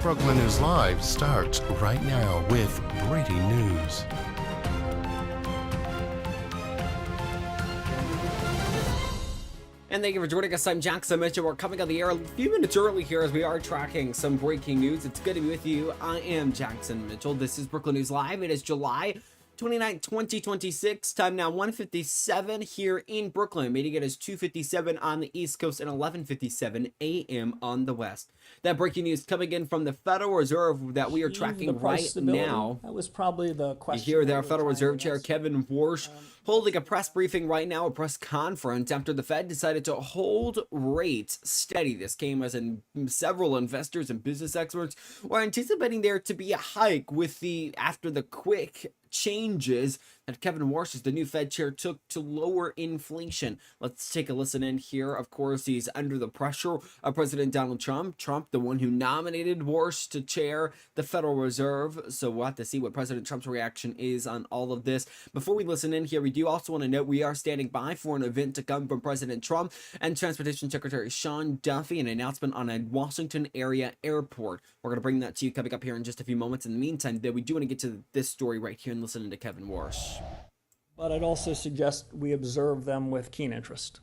Brookland News Live starts right now with breaking news. And thank you for joining us. I'm Jackson Mitchell. We're coming on the air a few minutes early here as we are tracking some breaking news. It's good to be with you. I am Jackson Mitchell. This is Brookland News Live. It is July 29, 2026. Time now 1:57 here in Brooklyn. Meeting it is 2:57 on the East Coast and 11:57 a.m. on the West. That breaking news coming in from the Federal Reserve that we are tracking right now. That was probably the question. You hear there, Federal Reserve Chair Kevin Warsh holding a press briefing right now, a press conference after the Fed decided to hold rates steady. This came as in several investors and business experts were anticipating there to be a hike after the quick changes that Kevin Warsh, as the new Fed chair, took to lower inflation. Let's take a listen in here. Of course, he's under the pressure of President Donald Trump. Trump, the one who nominated Warsh to chair the Federal Reserve. So we'll have to see what President Trump's reaction is on all of this. Before we listen in here, we do also want to note we are standing by for an event to come from President Trump and Transportation Secretary Sean Duffy, an announcement on a Washington area airport. We're going to bring that to you coming up here in just a few moments. In the meantime, though, we do want to get to this story right here and listen to Kevin Warsh. But I'd also suggest we observe them with keen interest.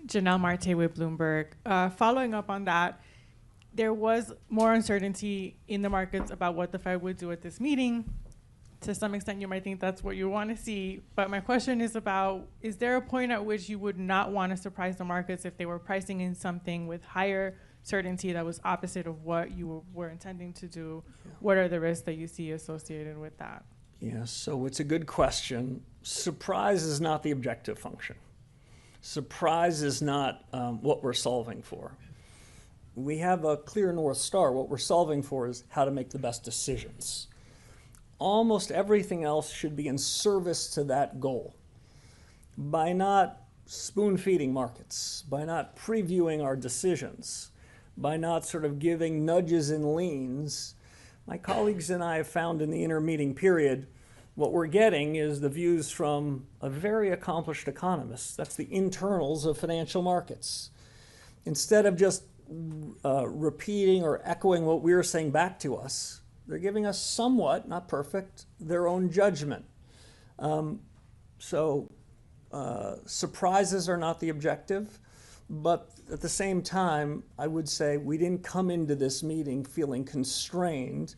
Janelle Marte with Bloomberg. Following up on that, there was more uncertainty in the markets about what the Fed would do at this meeting. To some extent, you might think that's what you want to see. But my question is about, is there a point at which you would not want to surprise the markets if they were pricing in something with higher certainty that was opposite of what you were intending to do? What are the risks that you see associated with that? Yeah, so it's a good question. Surprise is not the objective function. Surprise is not what we're solving for. We have a clear North Star. What we're solving for is how to make the best decisions. Almost everything else should be in service to that goal. By not spoon-feeding markets, by not previewing our decisions, by not sort of giving nudges and leans, my colleagues and I have found in the intermeeting period, what we're getting is the views from a very accomplished economist. That's the internals of financial markets. Instead of just repeating or echoing what we're saying back to us, they're giving us somewhat, not perfect, their own judgment. Surprises are not the objective. But at the same time, I would say we didn't come into this meeting feeling constrained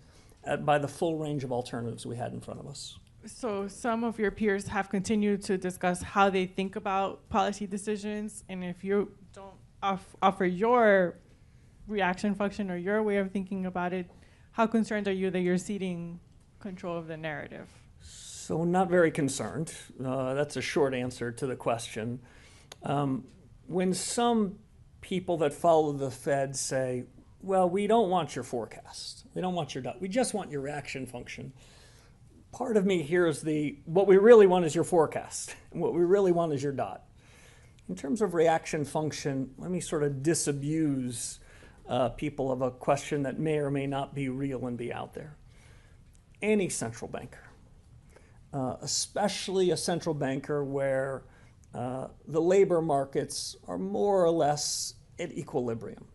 by the full range of alternatives we had in front of us. So some of your peers have continued to discuss how they think about policy decisions. And if you don't offer your reaction function or your way of thinking about it, how concerned are you that you're ceding control of the narrative? So not very concerned. That's a short answer to the question. When some people that follow the Fed say, well, we don't want your forecast, we don't want your dot, we just want your reaction function, part of me hears what we really want is your forecast, and what we really want is your dot. In terms of reaction function, let me sort of disabuse people of a question that may or may not be real and be out there. Any central banker, especially a central banker where the labor markets are more or less at equilibrium.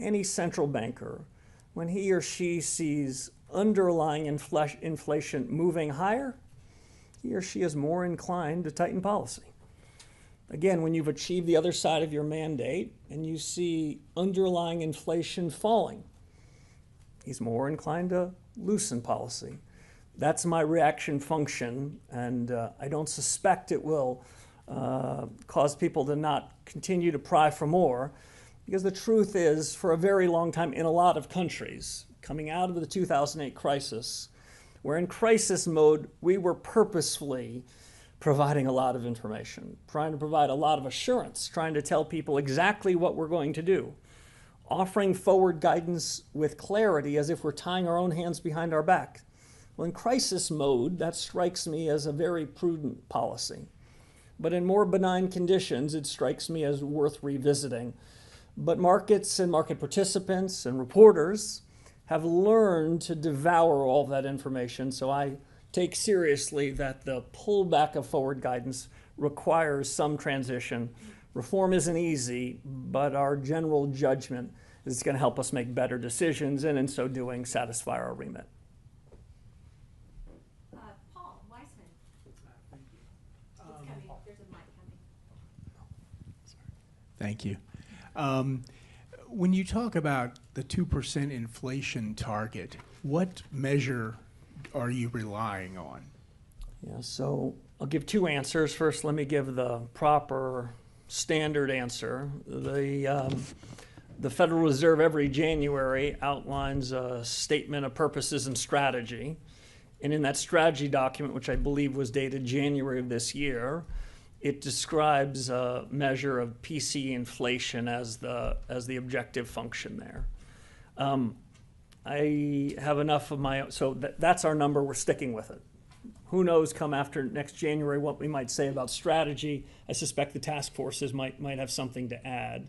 Any central banker, when he or she sees underlying inflation moving higher, he or she is more inclined to tighten policy. Again, when you've achieved the other side of your mandate and you see underlying inflation falling, he's more inclined to loosen policy. That's my reaction function, and I don't suspect it will cause people to not continue to pry for more, because the truth is, for a very long time in a lot of countries, coming out of the 2008 crisis, where in crisis mode, we were purposefully providing a lot of information, trying to provide a lot of assurance, trying to tell people exactly what we're going to do, offering forward guidance with clarity as if we're tying our own hands behind our back. Well, in crisis mode, that strikes me as a very prudent policy. But in more benign conditions, it strikes me as worth revisiting. But markets and market participants and reporters have learned to devour all that information, so I take seriously that the pullback of forward guidance requires some transition Reform isn't easy, but our general judgment is it's going to help us make better decisions, and in so doing, satisfy our remit. Paul Weissman. Thank you. It's coming. There's a mic coming. Thank you. When you talk about the 2% inflation target, what measure are you relying on? Yeah, so I'll give two answers. First, let me give the proper standard answer. The Federal Reserve every January outlines a statement of purposes and strategy. And in that strategy document, which I believe was dated January of this year, it describes a measure of PCE inflation as the objective function there. I have enough of my own, so that's our number, we're sticking with it. Who knows come after next January what we might say about strategy. I suspect the task forces might have something to add.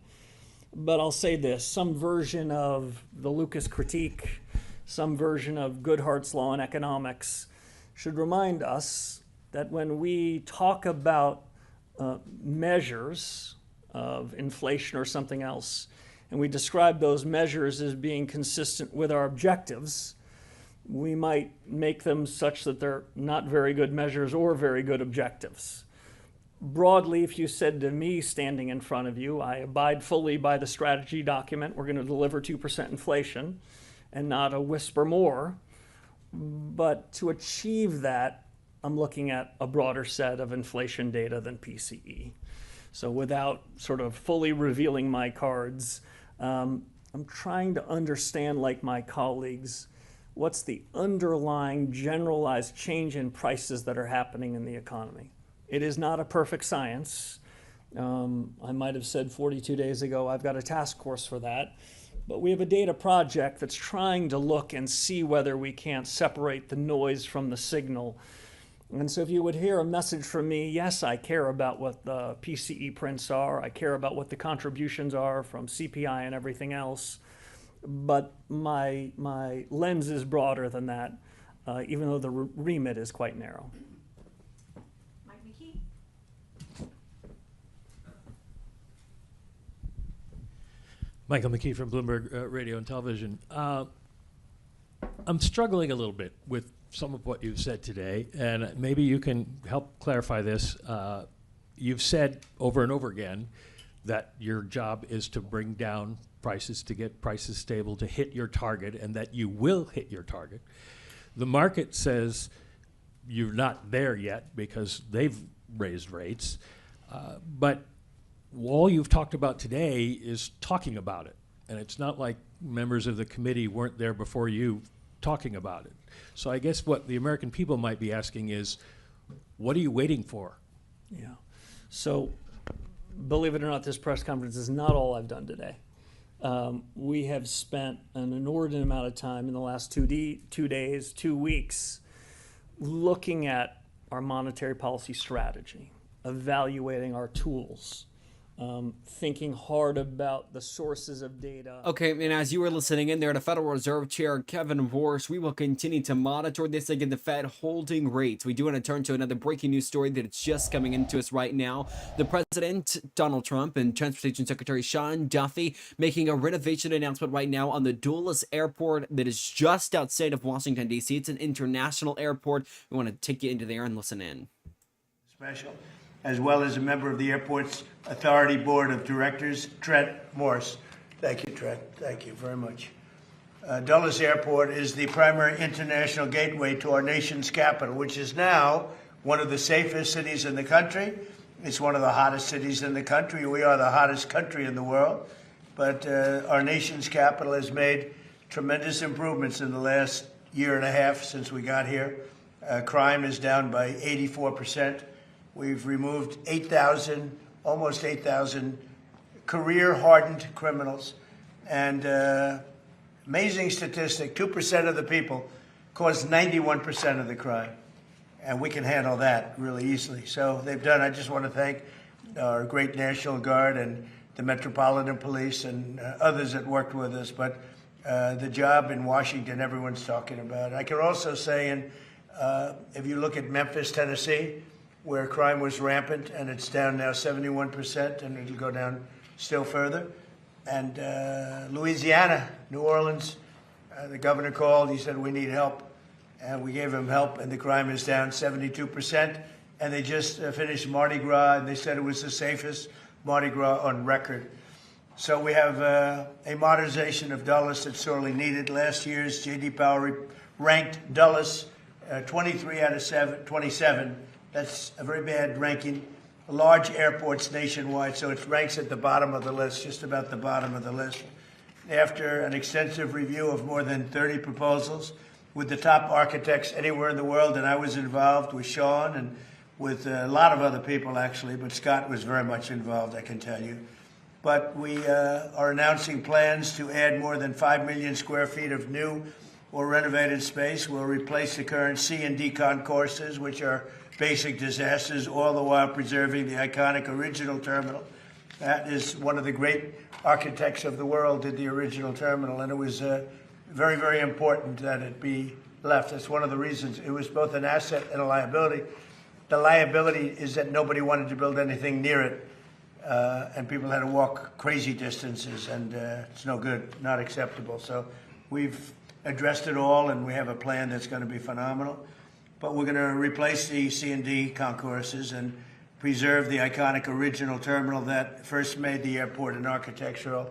But I'll say this, some version of the Lucas critique, some version of Goodhart's law in economics should remind us that when we talk about measures of inflation or something else, and we describe those measures as being consistent with our objectives, we might make them such that they're not very good measures or very good objectives. Broadly, if you said to me standing in front of you, I abide fully by the strategy document, we're going to deliver 2% inflation and not a whisper more, but to achieve that, I'm looking at a broader set of inflation data than PCE. So without sort of fully revealing my cards, I'm trying to understand, like my colleagues, what's the underlying generalized change in prices that are happening in the economy. It is not a perfect science. I might have said 42 days ago, I've got a task force for that. But we have a data project that's trying to look and see whether we can't separate the noise from the signal. And so if you would hear a message from me, yes, I care about what the PCE prints are. I care about what the contributions are from CPI and everything else. But my lens is broader than that, even though the remit is quite narrow. Mike McKee. Michael McKee from Bloomberg Radio and Television. I'm struggling a little bit with some of what you've said today, and maybe you can help clarify this. You've said over and over again that your job is to bring down prices, to get prices stable, to hit your target, and that you will hit your target. The market says you're not there yet because they've raised rates, but all you've talked about today is talking about it, and it's not like members of the committee weren't there before you talking about it. So I guess what the American people might be asking is, what are you waiting for? Yeah. So, believe it or not, this press conference is not all I've done today. We have spent an inordinate amount of time in the last 2 days, 2 weeks, looking at our monetary policy strategy, evaluating our tools, thinking hard about the sources of data. Okay, and as you were listening in there to Federal Reserve Chair Kevin Warsh, we will continue to monitor this again, the Fed holding rates. We do want to turn to another breaking news story that it's just coming into us right now. The President, Donald Trump, and Transportation Secretary Sean Duffy making a renovation announcement right now on the Dulles Airport that is just outside of Washington, D.C. It's an international airport. We want to take you into there and listen in. Special, as well as a member of the airport's authority board of directors, Trent Morse. Thank you, Trent. Thank you very much. Dulles Airport is the primary international gateway to our nation's capital, which is now one of the safest cities in the country. It's one of the hottest cities in the country. We are the hottest country in the world. But our nation's capital has made tremendous improvements in the last year and a half since we got here. Crime is down by 84%. We've removed 8,000, almost 8,000 career-hardened criminals. And amazing statistic, 2% of the people cause 91% of the crime. And we can handle that really easily. So they've done, I just want to thank our great National Guard and the Metropolitan Police and others that worked with us. But the job in Washington, everyone's talking about. I can also say, if you look at Memphis, Tennessee, where crime was rampant, and it's down now 71%, and it'll go down still further. And Louisiana, New Orleans, the governor called. He said, we need help. And we gave him help, and the crime is down 72%. And they just finished Mardi Gras, and they said it was the safest Mardi Gras on record. So we have a modernization of Dulles that's sorely needed. Last year's J.D. Power ranked Dulles 23 out of 27. That's a very bad ranking. Large airports nationwide, so it ranks at the bottom of the list, just about the bottom of the list. After an extensive review of more than 30 proposals with the top architects anywhere in the world, and I was involved with Sean and with a lot of other people, actually, but Scott was very much involved, I can tell you. But we are announcing plans to add more than 5 million square feet of new or renovated space. We'll replace the current C and D concourses, which are basic disasters, all the while preserving the iconic original terminal. That is one of the great architects of the world did the original terminal, and it was very, very important that it be left. That's one of the reasons. It was both an asset and a liability. The liability is that nobody wanted to build anything near it, and people had to walk crazy distances, and it's no good, not acceptable. So we've addressed it all, and we have a plan that's going to be phenomenal. But we're going to replace the C&D concourses and preserve the iconic original terminal that first made the airport an architectural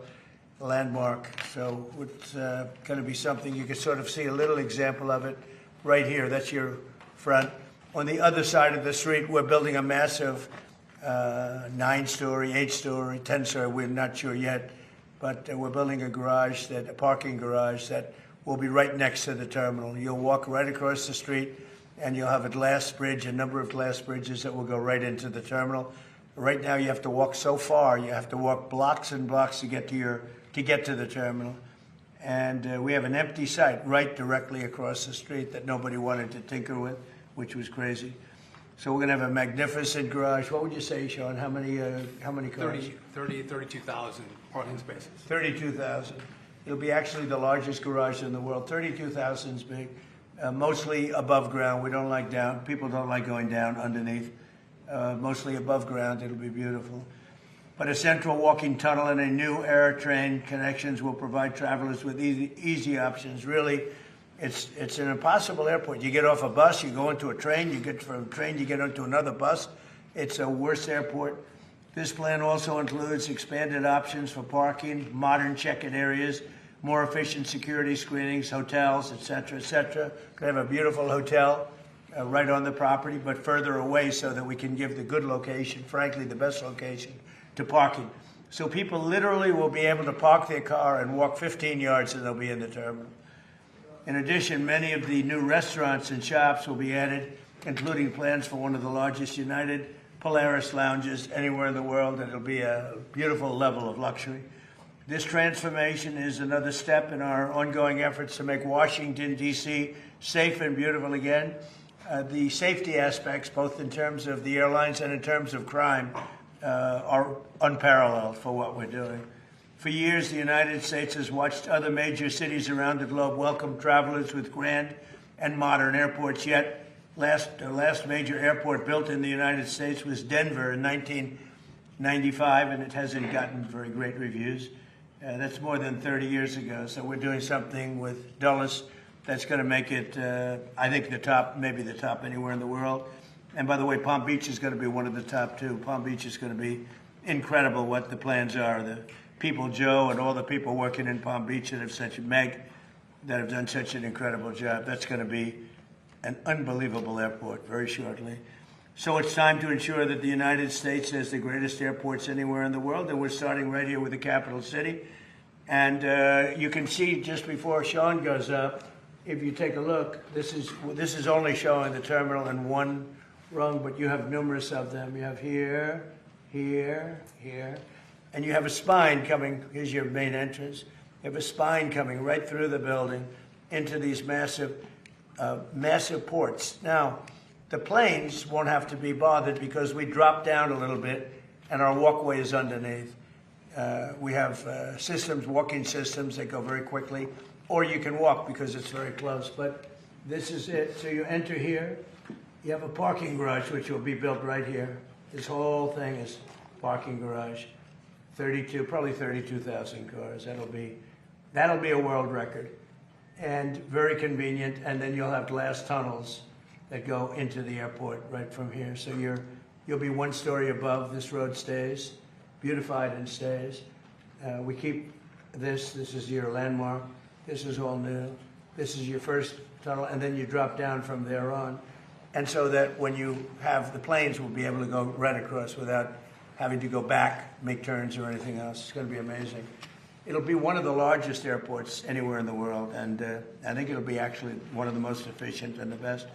landmark. So it's going to be something you can sort of see a little example of it right here. That's your front. On the other side of the street, we're building a massive 9-story, 8-story, 10-story, we're not sure yet, but we're building a parking garage that will be right next to the terminal. You'll walk right across the street, and you'll have a glass bridge, a number of glass bridges that will go right into the terminal. Right now, you have to walk so far. You have to walk blocks and blocks to get to the terminal. And we have an empty site right directly across the street that nobody wanted to tinker with, which was crazy. So we're going to have a magnificent garage. What would you say, Sean? How many cars? 32,000 parking spaces. 32,000. It'll be actually the largest garage in the world. 32,000 is big. Mostly above ground. We don't like down. People don't like going down underneath. Mostly above ground. It'll be beautiful. But a central walking tunnel and a new air train connections will provide travelers with easy options. Really, it's an impossible airport. You get off a bus, you go into a train, you get from a train, you get onto another bus. It's a worse airport. This plan also includes expanded options for parking, modern check-in areas, more efficient security screenings, hotels, et cetera, et cetera. We have a beautiful hotel right on the property, but further away so that we can give the good location, frankly, the best location, to parking. So people literally will be able to park their car and walk 15 yards and they'll be in the terminal. In addition, many of the new restaurants and shops will be added, including plans for one of the largest United Polaris lounges anywhere in the world, and it'll be a beautiful level of luxury. This transformation is another step in our ongoing efforts to make Washington, D.C. safe and beautiful again. The safety aspects, both in terms of the airlines and in terms of crime, are unparalleled for what we're doing. For years, the United States has watched other major cities around the globe welcome travelers with grand and modern airports, yet the last major airport built in the United States was Denver in 1995, and it hasn't gotten very great reviews. That's more than 30 years ago, so we're doing something with Dulles that's going to make it, I think, the top, maybe the top anywhere in the world. And by the way, Palm Beach is going to be one of the top too. Palm Beach is going to be incredible what the plans are. The people, Joe, and all the people working in Palm Beach that have done such an incredible job. That's going to be an unbelievable airport very shortly. So it's time to ensure that the United States has the greatest airports anywhere in the world, and we're starting right here with the capital city. And you can see just before Sean goes up, if you take a look, this is only showing the terminal in one rung, but you have numerous of them. You have here, here, here, and you have a spine coming. Here's your main entrance. You have a spine coming right through the building into these massive ports. Now, the planes won't have to be bothered because we drop down a little bit and our walkway is underneath. We have walking systems that go very quickly, or you can walk because it's very close. But this is it. So you enter here, You have a parking garage which will be built right here. This whole thing is parking garage. 32, probably 32,000 cars. That'll be a world record, and very convenient. And then you'll have glass tunnels that go into the airport right from here. So you'll be one story above. This road stays, beautified and stays. We keep this. This is your landmark. This is all new. This is your first tunnel, and then you drop down from there on. And so that when you have the planes, we'll be able to go right across without having to go back, make turns or anything else. It's going to be amazing. It'll be one of the largest airports anywhere in the world, and I think it'll be actually one of the most efficient and the best.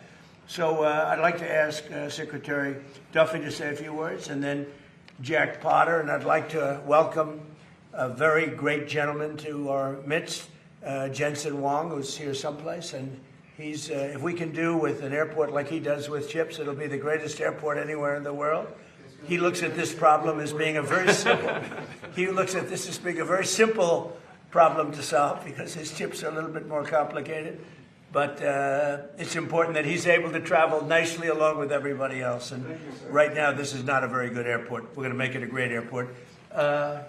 So I'd like to ask Secretary Duffy to say a few words, and then Jack Potter, and I'd like to welcome a very great gentleman to our midst, Jensen Wong, who's here someplace, and he's, if we can do with an airport like he does with chips, it'll be the greatest airport anywhere in the world. He looks at this problem as being a very simple, he looks at this as being a very simple problem to solve because his chips are a little bit more complicated. But it's important that he's able to travel nicely along with everybody else. And right now, this is not a very good airport. We're going to make it a great airport.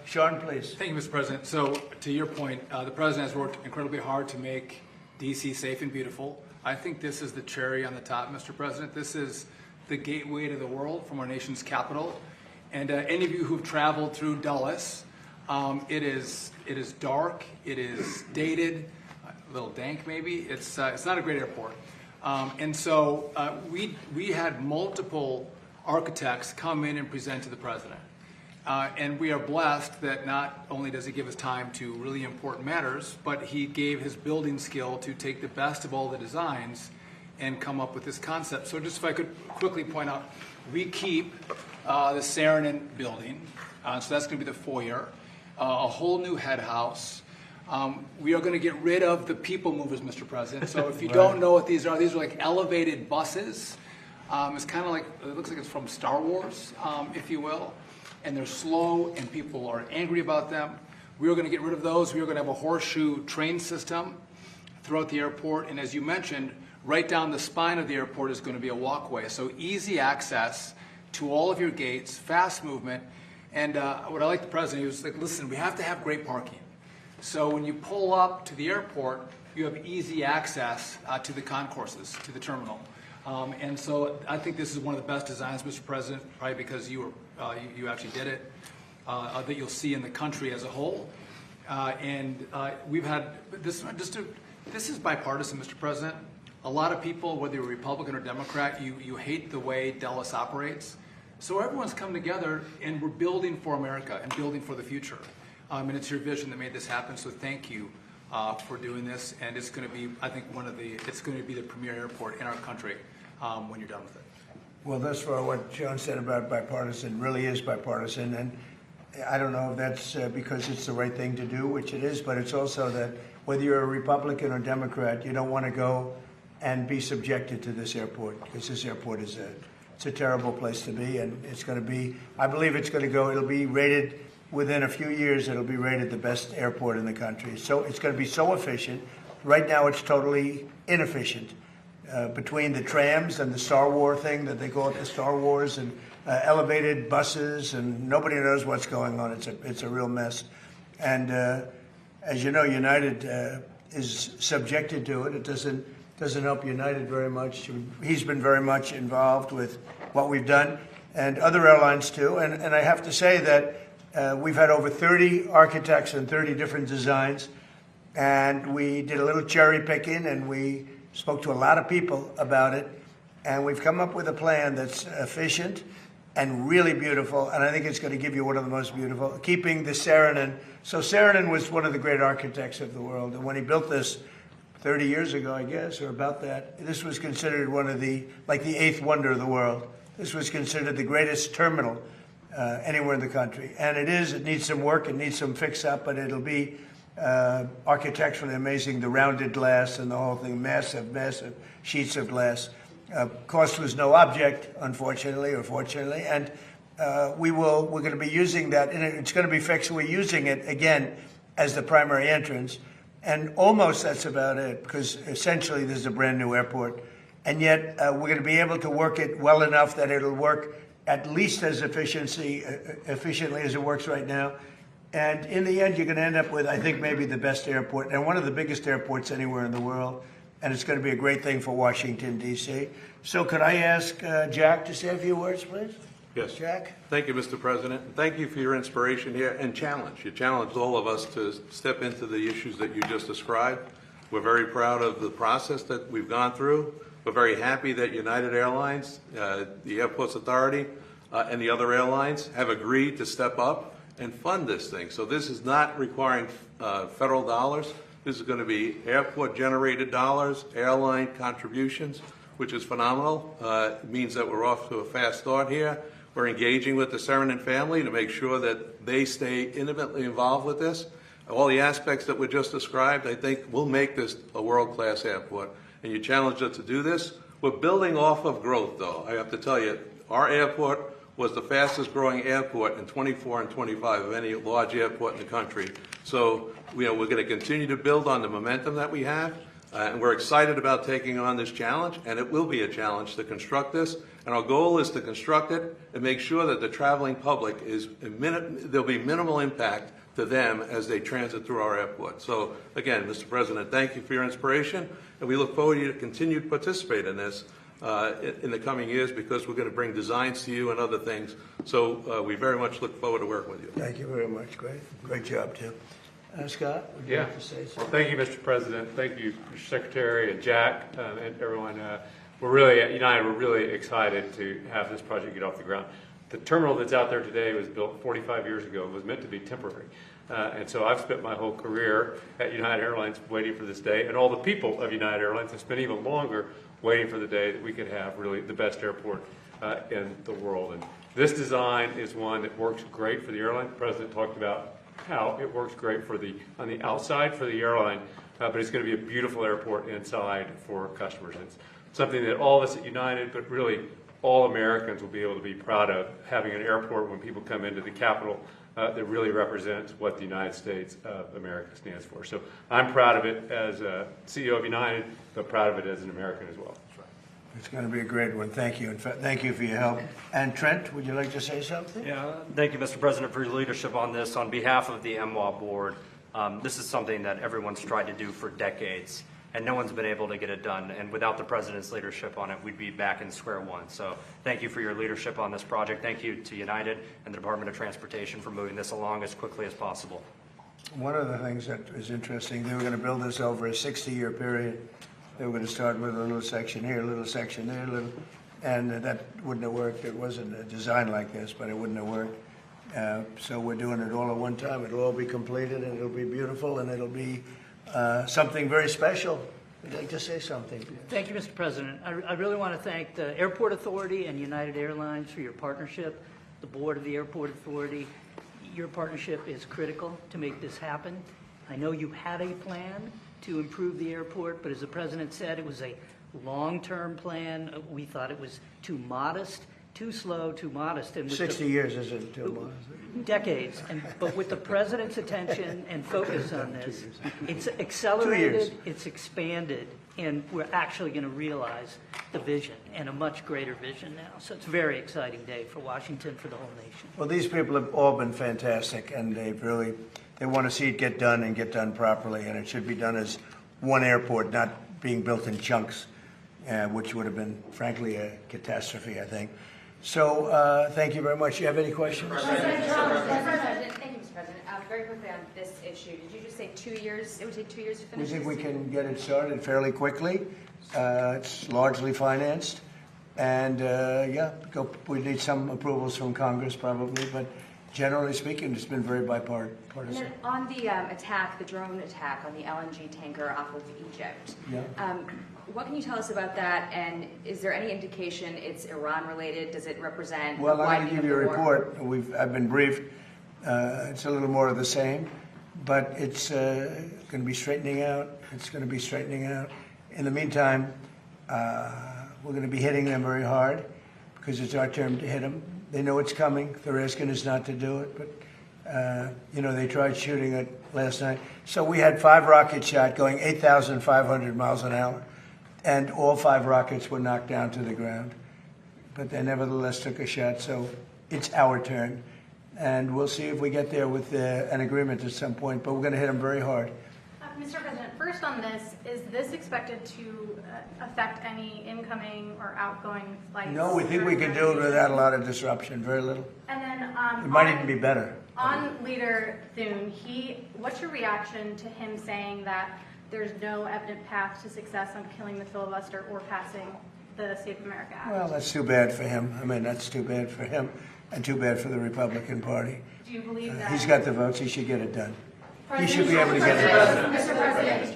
Sean, please. Thank you, Mr. President. So to your point, the President has worked incredibly hard to make D.C. safe and beautiful. I think this is the cherry on the top, Mr. President. This is the gateway to the world from our nation's capital. And any of you who've traveled through Dulles, it is dark, it is dated, a little dank maybe. It's not a great airport. And so we had multiple architects come in and present to the President. And we are blessed that not only does he give us time to really important matters, but he gave his building skill to take the best of all the designs and come up with this concept. So just if I could quickly point out, we keep the Saarinen building, so that's going to be the foyer, a whole new head house. We are going to get rid of the people movers, Mr. President. So if you don't know what these are like elevated buses. It's kind of like, it looks like it's from Star Wars, if you will. And they're slow and people are angry about them. We are going to get rid of those. We are going to have a horseshoe train system throughout the airport. And as you mentioned, right down the spine of the airport is going to be a walkway. So easy access to all of your gates, fast movement. And what I like the President, he was like, listen, we have to have great parking. So when you pull up to the airport, you have easy access to the concourses, to the terminal. And so I think this is one of the best designs, Mr. President, probably because you actually did it, that you'll see in the country as a whole. We've had this. This is bipartisan, Mr. President. A lot of people, whether you're Republican or Democrat, you hate the way Dulles operates. So everyone's come together, and we're building for America and building for the future. And it's your vision that made this happen. So thank you for doing this. And it's going to be, I think, it's going to be the premier airport in our country when you're done with it. Well, thus far, what Sean said about bipartisan really is bipartisan, and I don't know if that's because it's the right thing to do, which it is, but it's also that whether you're a Republican or Democrat, you don't want to go and be subjected to this airport, because this airport is it's a terrible place to be, and it's going to be, I believe it's going to go, it'll be rated, within a few years, it'll be rated the best airport in the country. So it's going to be so efficient. Right now, it's totally inefficient. Between the trams and the Star Wars thing that they call it, the Star Wars, and elevated buses, and nobody knows what's going on. It's a real mess. And as you know, United is subjected to it. It doesn't help United very much. He's been very much involved with what we've done, and other airlines too. And I have to say that we've had over 30 architects and 30 different designs, and we did a little cherry picking, and we spoke to a lot of people about it, and we've come up with a plan that's efficient and really beautiful, and I think it's going to give you one of the most beautiful, keeping the Saarinen. So Saarinen was one of the great architects of the world, and when he built this 30 years ago, I guess, or about that, this was considered one of the eighth wonder of the world. This was considered the greatest terminal anywhere in the country, and it is. It needs some work, it needs some fix-up, but it'll be architecturally amazing, the rounded glass and the whole thing, massive sheets of glass. Cost was no object, unfortunately or fortunately, and we're going to be using that, and it's going to be fixed. We're using it again as the primary entrance, and almost that's about it, because essentially this is a brand new airport, and yet we're going to be able to work it well enough that it'll work at least as efficiently as it works right now. And in the end, you're going to end up with, I think, maybe the best airport and one of the biggest airports anywhere in the world. And it's going to be a great thing for Washington, D.C. So could I ask Jack to say a few words, please? Yes. Jack? Thank you, Mr. President. Thank you for your inspiration here and challenge. You challenged all of us to step into the issues that you just described. We're very proud of the process that we've gone through. We're very happy that United Airlines, the Airports Authority, and the other airlines have agreed to step up and fund this thing. So this is not requiring federal dollars. This is going to be airport-generated dollars, airline contributions, which is phenomenal. It means that we're off to a fast start here. We're engaging with the Saranen family to make sure that they stay intimately involved with this. All the aspects that were just described, I think, will make this a world-class airport. And you challenged us to do this. We're building off of growth, though. I have to tell you, our airport was the fastest growing airport in 24 and 25 of any large airport in the country. So we're going to continue to build on the momentum that we have, and we're excited about taking on this challenge, and it will be a challenge to construct this. And our goal is to construct it and make sure that the traveling public there'll be minimal impact to them as they transit through our airport. So again, Mr. President, thank you for your inspiration, and we look forward to you to continue to participate in this in the coming years, because we're going to bring designs to you and other things. So we very much look forward to working with you. Thank you very much. Great job, too. Scott, would you like to say something? Well, thank you, Mr. President. Thank you, Mr. Secretary and Jack and everyone. We're really, at United, we're really excited to have this project get off the ground. The terminal that's out there today was built 45 years ago. It was meant to be temporary. And so I've spent my whole career at United Airlines waiting for this day, and all the people of United Airlines have spent even longer waiting for the day that we could have really the best airport in the world. And this design is one that works great for the airline. The President talked about how it works great on the outside for the airline, but it's going to be a beautiful airport inside for customers. It's something that all of us at United, but really all Americans, will be able to be proud of, having an airport when people come into the capital that really represents what the United States of America stands for. So I'm proud of it as a CEO of United, but proud of it as an American as well. It's going to be a great one. Thank you. Thank you for your help. And Trent, would you like to say something? Yeah, thank you, Mr. President, for your leadership on this. On behalf of the MWA board, this is something that everyone's tried to do for decades, and no one's been able to get it done. And without the President's leadership on it, we'd be back in square one. So thank you for your leadership on this project. Thank you to United and the Department of Transportation for moving this along as quickly as possible. One of the things that is interesting, they were going to build this over a 60-year period. They were going to start with a little section here, a little section there, and that wouldn't have worked. It wasn't a design like this, but it wouldn't have worked. So we're doing it all at one time. It'll all be completed, and it'll be beautiful, and it'll be something very special. I'd like to say something. Thank you, Mr. President. I really want to thank the Airport Authority and United Airlines for your partnership, the board of the Airport Authority. Your partnership is critical to make this happen. I know you had a plan to improve the airport, but as the President said, it was a long-term plan. We thought it was too modest, too slow, too modest. And 60 years isn't too modest. Decades. But with the President's attention and focus on this, it's accelerated, it's expanded, and we're actually going to realize the vision, and a much greater vision now. So it's a very exciting day for Washington, for the whole nation. Well, these people have all been fantastic, and they want to see it get done and get done properly, and it should be done as one airport, not being built in chunks, which would have been, frankly, a catastrophe, I think. So thank you very much. Do you have any questions? Thank you, Mr. President. Very quickly on this issue, did you just say 2 years? It would take 2 years to finish We think this? we can get it started fairly quickly. It's largely financed. And we need some approvals from Congress probably, but generally speaking, it's been very bipartisan. And then on the attack, the drone attack on the LNG tanker off of Egypt, what can you tell us about that? And is there any indication it's Iran related? Does it represent? Well, I'm going to give you a report. I've been briefed. It's a little more of the same, but it's going to be straightening out. It's going to be straightening out. In the meantime, we're going to be hitting them very hard because it's our turn to hit them. They know it's coming. They're asking us not to do it, but they tried shooting it last night. So we had 5 rockets shot going 8,500 miles an hour, and all 5 rockets were knocked down to the ground. But they nevertheless took a shot, so it's our turn. And we'll see if we get there with an agreement at some point, but we're going to hit them very hard. Mr. President, first on this, is this expected to affect any incoming or outgoing flights? No, we think we can do it without a lot of disruption, very little. And then It might even be better. On Leader Thune, what's your reaction to him saying that there's no evident path to success on killing the filibuster or passing the Save America Act? Well, that's too bad for him. I mean, that's too bad for him and too bad for the Republican Party. Do you believe that? He's got the votes. He should get it done. He should be able to get it done. Mr.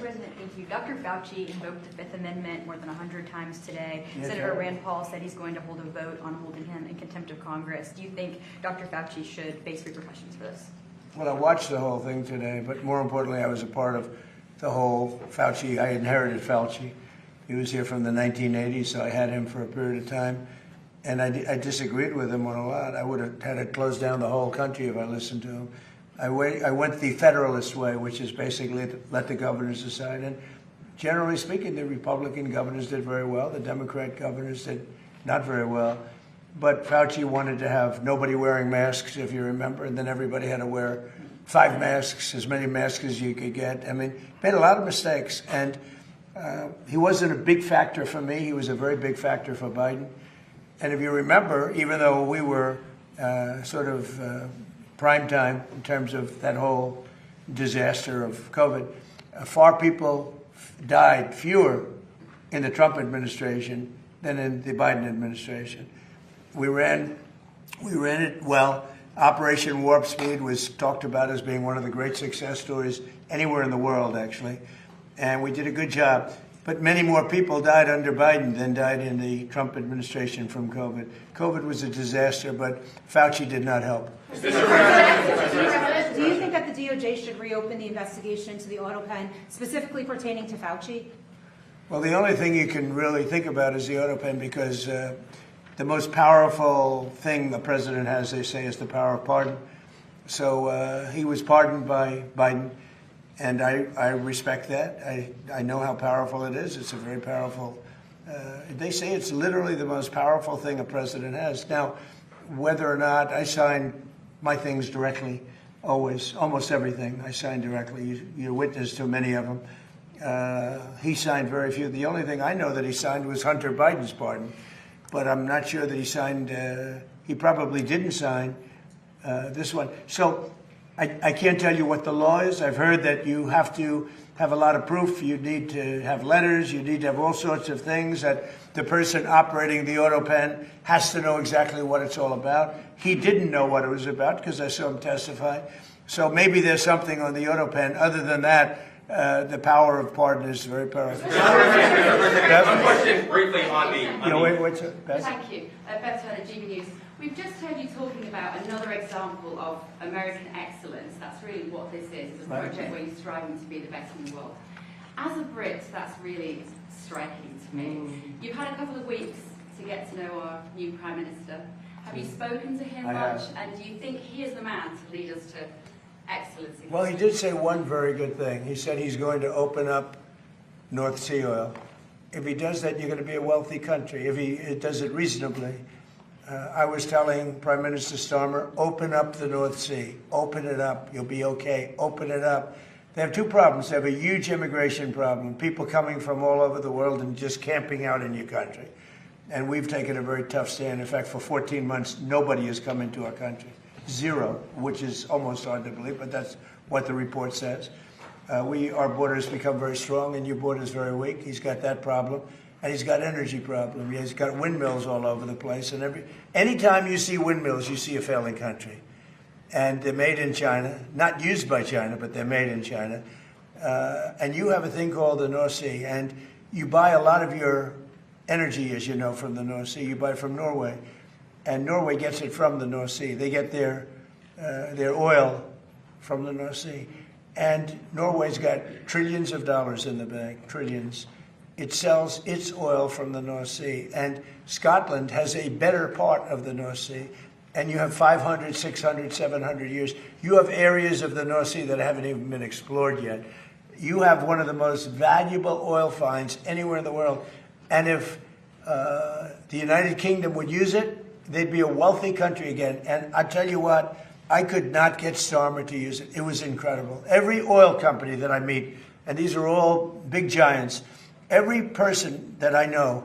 President, thank you. Dr. Fauci invoked the Fifth Amendment more than 100 times today. Yes, Senator sir. Rand Paul said he's going to hold a vote on holding him in contempt of Congress. Do you think Dr. Fauci should face repercussions for this? Well, I watched the whole thing today, but more importantly, I was a part of the whole Fauci. I inherited Fauci. He was here from the 1980s, so I had him for a period of time. And I disagreed with him on a lot. I would have had to close down the whole country if I listened to him. I went the Federalist way, which is basically let the governors decide. And generally speaking, the Republican governors did very well. The Democrat governors did not very well. But Fauci wanted to have nobody wearing masks, if you remember, and then everybody had to wear 5 masks, as many masks as you could get. I mean, made a lot of mistakes. And he wasn't a big factor for me. He was a very big factor for Biden. And if you remember, even though we were sort of prime time in terms of that whole disaster of COVID, far people died, fewer in the Trump administration than in the Biden administration. We ran it well. Operation Warp Speed was talked about as being one of the great success stories anywhere in the world, actually. And we did a good job. But many more people died under Biden than died in the Trump administration from COVID. COVID was a disaster, but Fauci did not help. Do you think that the DOJ should reopen the investigation into the auto pen, specifically pertaining to Fauci? Well, the only thing you can really think about is the auto pen, because the most powerful thing the president has, they say, is the power of pardon. So he was pardoned by Biden. And I respect that. I know how powerful it is. It's a very powerful, they say it's literally the most powerful thing a president has. Now, whether or not I sign my things directly, always, almost everything I sign directly. You're witness to many of them. He signed very few. The only thing I know that he signed was Hunter Biden's pardon. But I'm not sure that he signed, he probably didn't sign this one. So I can't tell you what the law is. I've heard that you have to have a lot of proof. You need to have letters. You need to have all sorts of things, that the person operating the auto pen has to know exactly what it's all about. He didn't know what it was about because I saw him testify. So maybe there's something on the auto pen. Other than that, the power of pardon is very powerful. One question briefly on the... What's it, Beth? Thank you. Beth Turner, GB News. We've just heard you talking about another example of American excellence. That's really what this is. It's a project where you're striving to be the best in the world. As a Brit, that's really striking to me. You've had a couple of weeks to get to know our new Prime Minister. Have you spoken to him much? And do you think he is the man to lead us to excellence? Well, he did say one very good thing. He said he's going to open up North Sea oil. If he does that, you're going to be a wealthy country. If he does it reasonably. I was telling Prime Minister Starmer, open up the North Sea. Open it up. You'll be okay. Open it up. They have 2 problems. They have a huge immigration problem, people coming from all over the world and just camping out in your country. And we've taken a very tough stand. In fact, for 14 months, nobody has come into our country. 0, which is almost hard to believe, but that's what the report says. Our borders become very strong, and your border is very weak. He's got that problem. And he's got energy problem. He's got windmills all over the place. And anytime you see windmills, you see a failing country. And they're made in China, not used by China, but they're made in China. And you have a thing called the North Sea. And you buy a lot of your energy, as you know, from the North Sea. You buy it from Norway. And Norway gets it from the North Sea. They get their oil from the North Sea. And Norway's got trillions of dollars in the bank, trillions. It sells its oil from the North Sea. And Scotland has a better part of the North Sea. And you have 500, 600, 700 years. You have areas of the North Sea that haven't even been explored yet. You have one of the most valuable oil finds anywhere in the world. And if the United Kingdom would use it, they'd be a wealthy country again. And I tell you what, I could not get Starmer to use it. It was incredible. Every oil company that I meet, and these are all big giants, every person that I know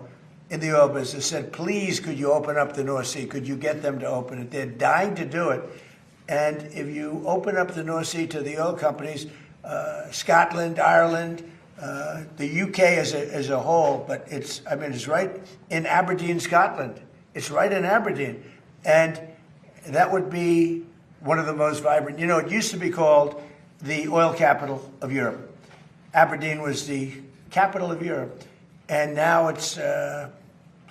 in the oil business said, please, could you open up the North Sea? Could you get them to open it? They're dying to do it. And if you open up the North Sea to the oil companies, Scotland, Ireland, the UK as a whole, but it's right in Aberdeen, Scotland. It's right in Aberdeen. And that would be one of the most vibrant. You know, it used to be called the oil capital of Europe. Aberdeen was the capital of Europe. And now it's, they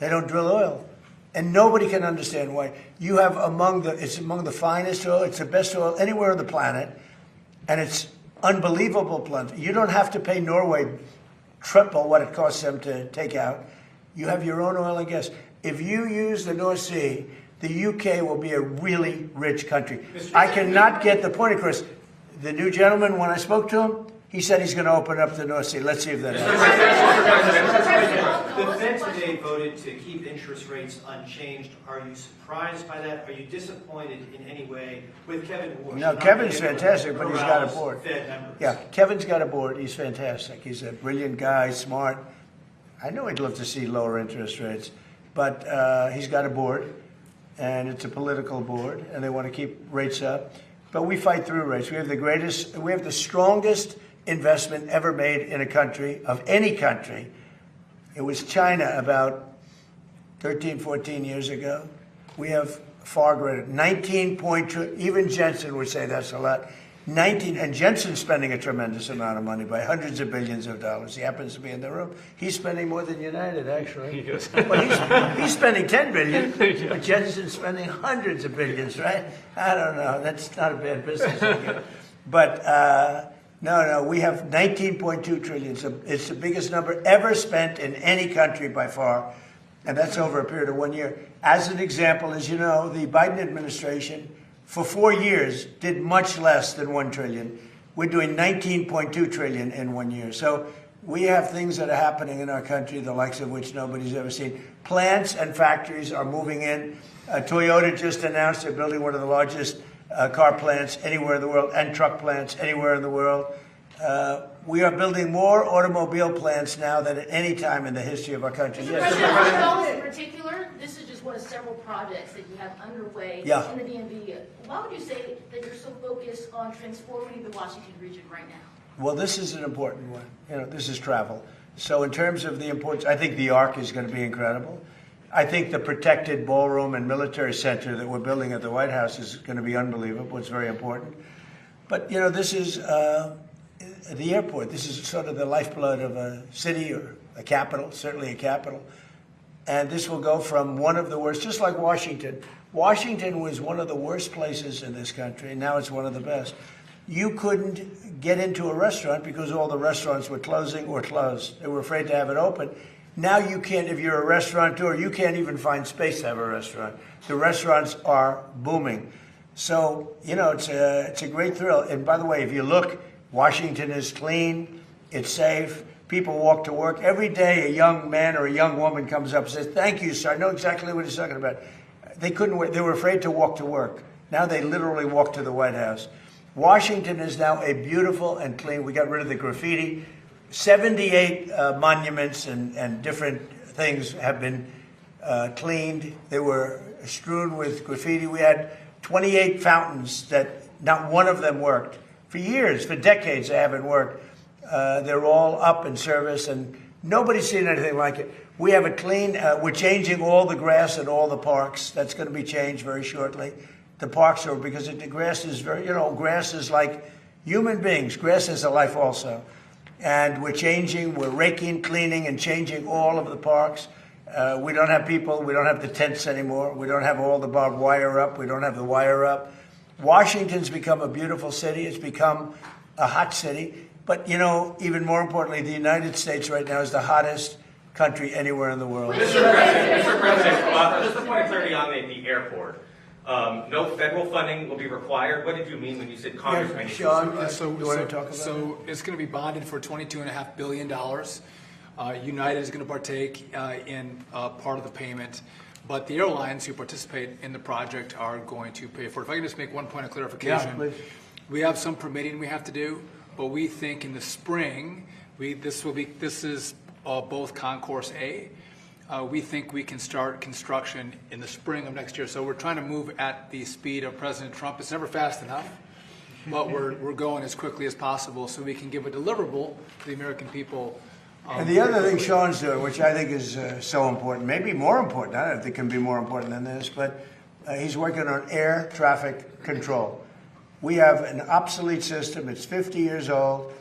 don't drill oil. And nobody can understand why. You have it's among the finest oil, it's the best oil anywhere on the planet, and it's unbelievable plenty. You don't have to pay Norway triple what it costs them to take out. You have your own oil and gas. If you use the North Sea, the UK will be a really rich country. I cannot get the point across. The new gentleman, when I spoke to him, he said he's going to open up the North Sea. Let's see if that happens. The Fed today voted to keep interest rates unchanged. Are you surprised by that? Are you disappointed in any way with Kevin Warsh? No, Kevin's fantastic, but he's got a board. Yeah, Kevin's got a board. He's fantastic. He's a brilliant guy, smart. I know he'd love to see lower interest rates, but he's got a board, and it's a political board, and they want to keep rates up. But we fight through rates. We have the strongest investment ever made in a country, of any country. It was China about 13, 14 years ago. We have far greater, 19.2, even Jensen would say that's a lot. 19, and Jensen's spending a tremendous amount of money by hundreds of billions of dollars. He happens to be in the room. He's spending more than United, actually. Well, he's spending 10 billion, but Jensen's spending hundreds of billions, right? I don't know. That's not a bad business idea. But no, we have 19.2 trillion. So it's the biggest number ever spent in any country by far, and that's over a period of 1 year. As an example, as you know, the Biden administration for 4 years did much less than 1 trillion. We're doing 19.2 trillion in 1 year. So we have things that are happening in our country, the likes of which nobody's ever seen. Plants and factories are moving in. Toyota just announced they're building one of the largest car plants anywhere in the world, and truck plants anywhere in the world. We are building more automobile plants now than at any time in the history of our country. Mr. President, in particular, this is just one of several projects that you have underway in the DMV. Why would you say that you're so focused on transforming the Washington region right now? Well, this is an important one. You know, this is travel. So in terms of the importance, I think the Arc is going to be incredible. I think the protected ballroom and military center that we're building at the White House is going to be unbelievable. It's very important. But, you know, this is the airport. This is sort of the lifeblood of a city or a capital, certainly a capital. And this will go from one of the worst, just like Washington. Washington was one of the worst places in this country, and now it's one of the best. You couldn't get into a restaurant because all the restaurants were closing or closed. They were afraid to have it open. Now you can't, if you're a restaurateur, you can't even find space to have a restaurant. The restaurants are booming. So, you know, it's a great thrill. And by the way, if you look, Washington is clean, it's safe, people walk to work. Every day a young man or a young woman comes up and says, thank you, sir. I know exactly what he's talking about. They were afraid to walk to work. Now they literally walk to the White House. Washington is now a beautiful and clean, we got rid of the graffiti. 78 monuments and different things have been cleaned. They were strewn with graffiti. We had 28 fountains that not one of them worked. For years, for decades, they haven't worked. They're all up in service, and nobody's seen anything like it. We have it clean. We're changing all the grass in all the parks. That's going to be changed very shortly. The parks are, because the grass is very, grass is like human beings. Grass is a life also. And we're changing, we're raking, cleaning, and changing all of the parks. We don't have people, we don't have the tents anymore. We don't have all the barbed wire up. We don't have the wire up. Washington's become a beautiful city. It's become a hot city. But, even more importantly, the United States right now is the hottest country anywhere in the world. Mr. President, just a point of clarity on the airport. No federal funding will be required. What did you mean when you said Congress? Sean, you want to talk about So it's going to be bonded for $22.5 billion. United is going to partake in part of the payment, but the airlines who participate in the project are going to pay for it. If I can just make one point of clarification. Yeah, please. We have some permitting we have to do, but we think in the spring, this is both Concourse A. We think we can start construction in the spring of next year. So we're trying to move at the speed of President Trump. It's never fast enough, but we're going as quickly as possible so we can give a deliverable to the American people. And the other thing Sean's doing, which I think is so important, maybe more important, I don't think it can be more important than this, but he's working on air traffic control. We have an obsolete system. It's 50 years old.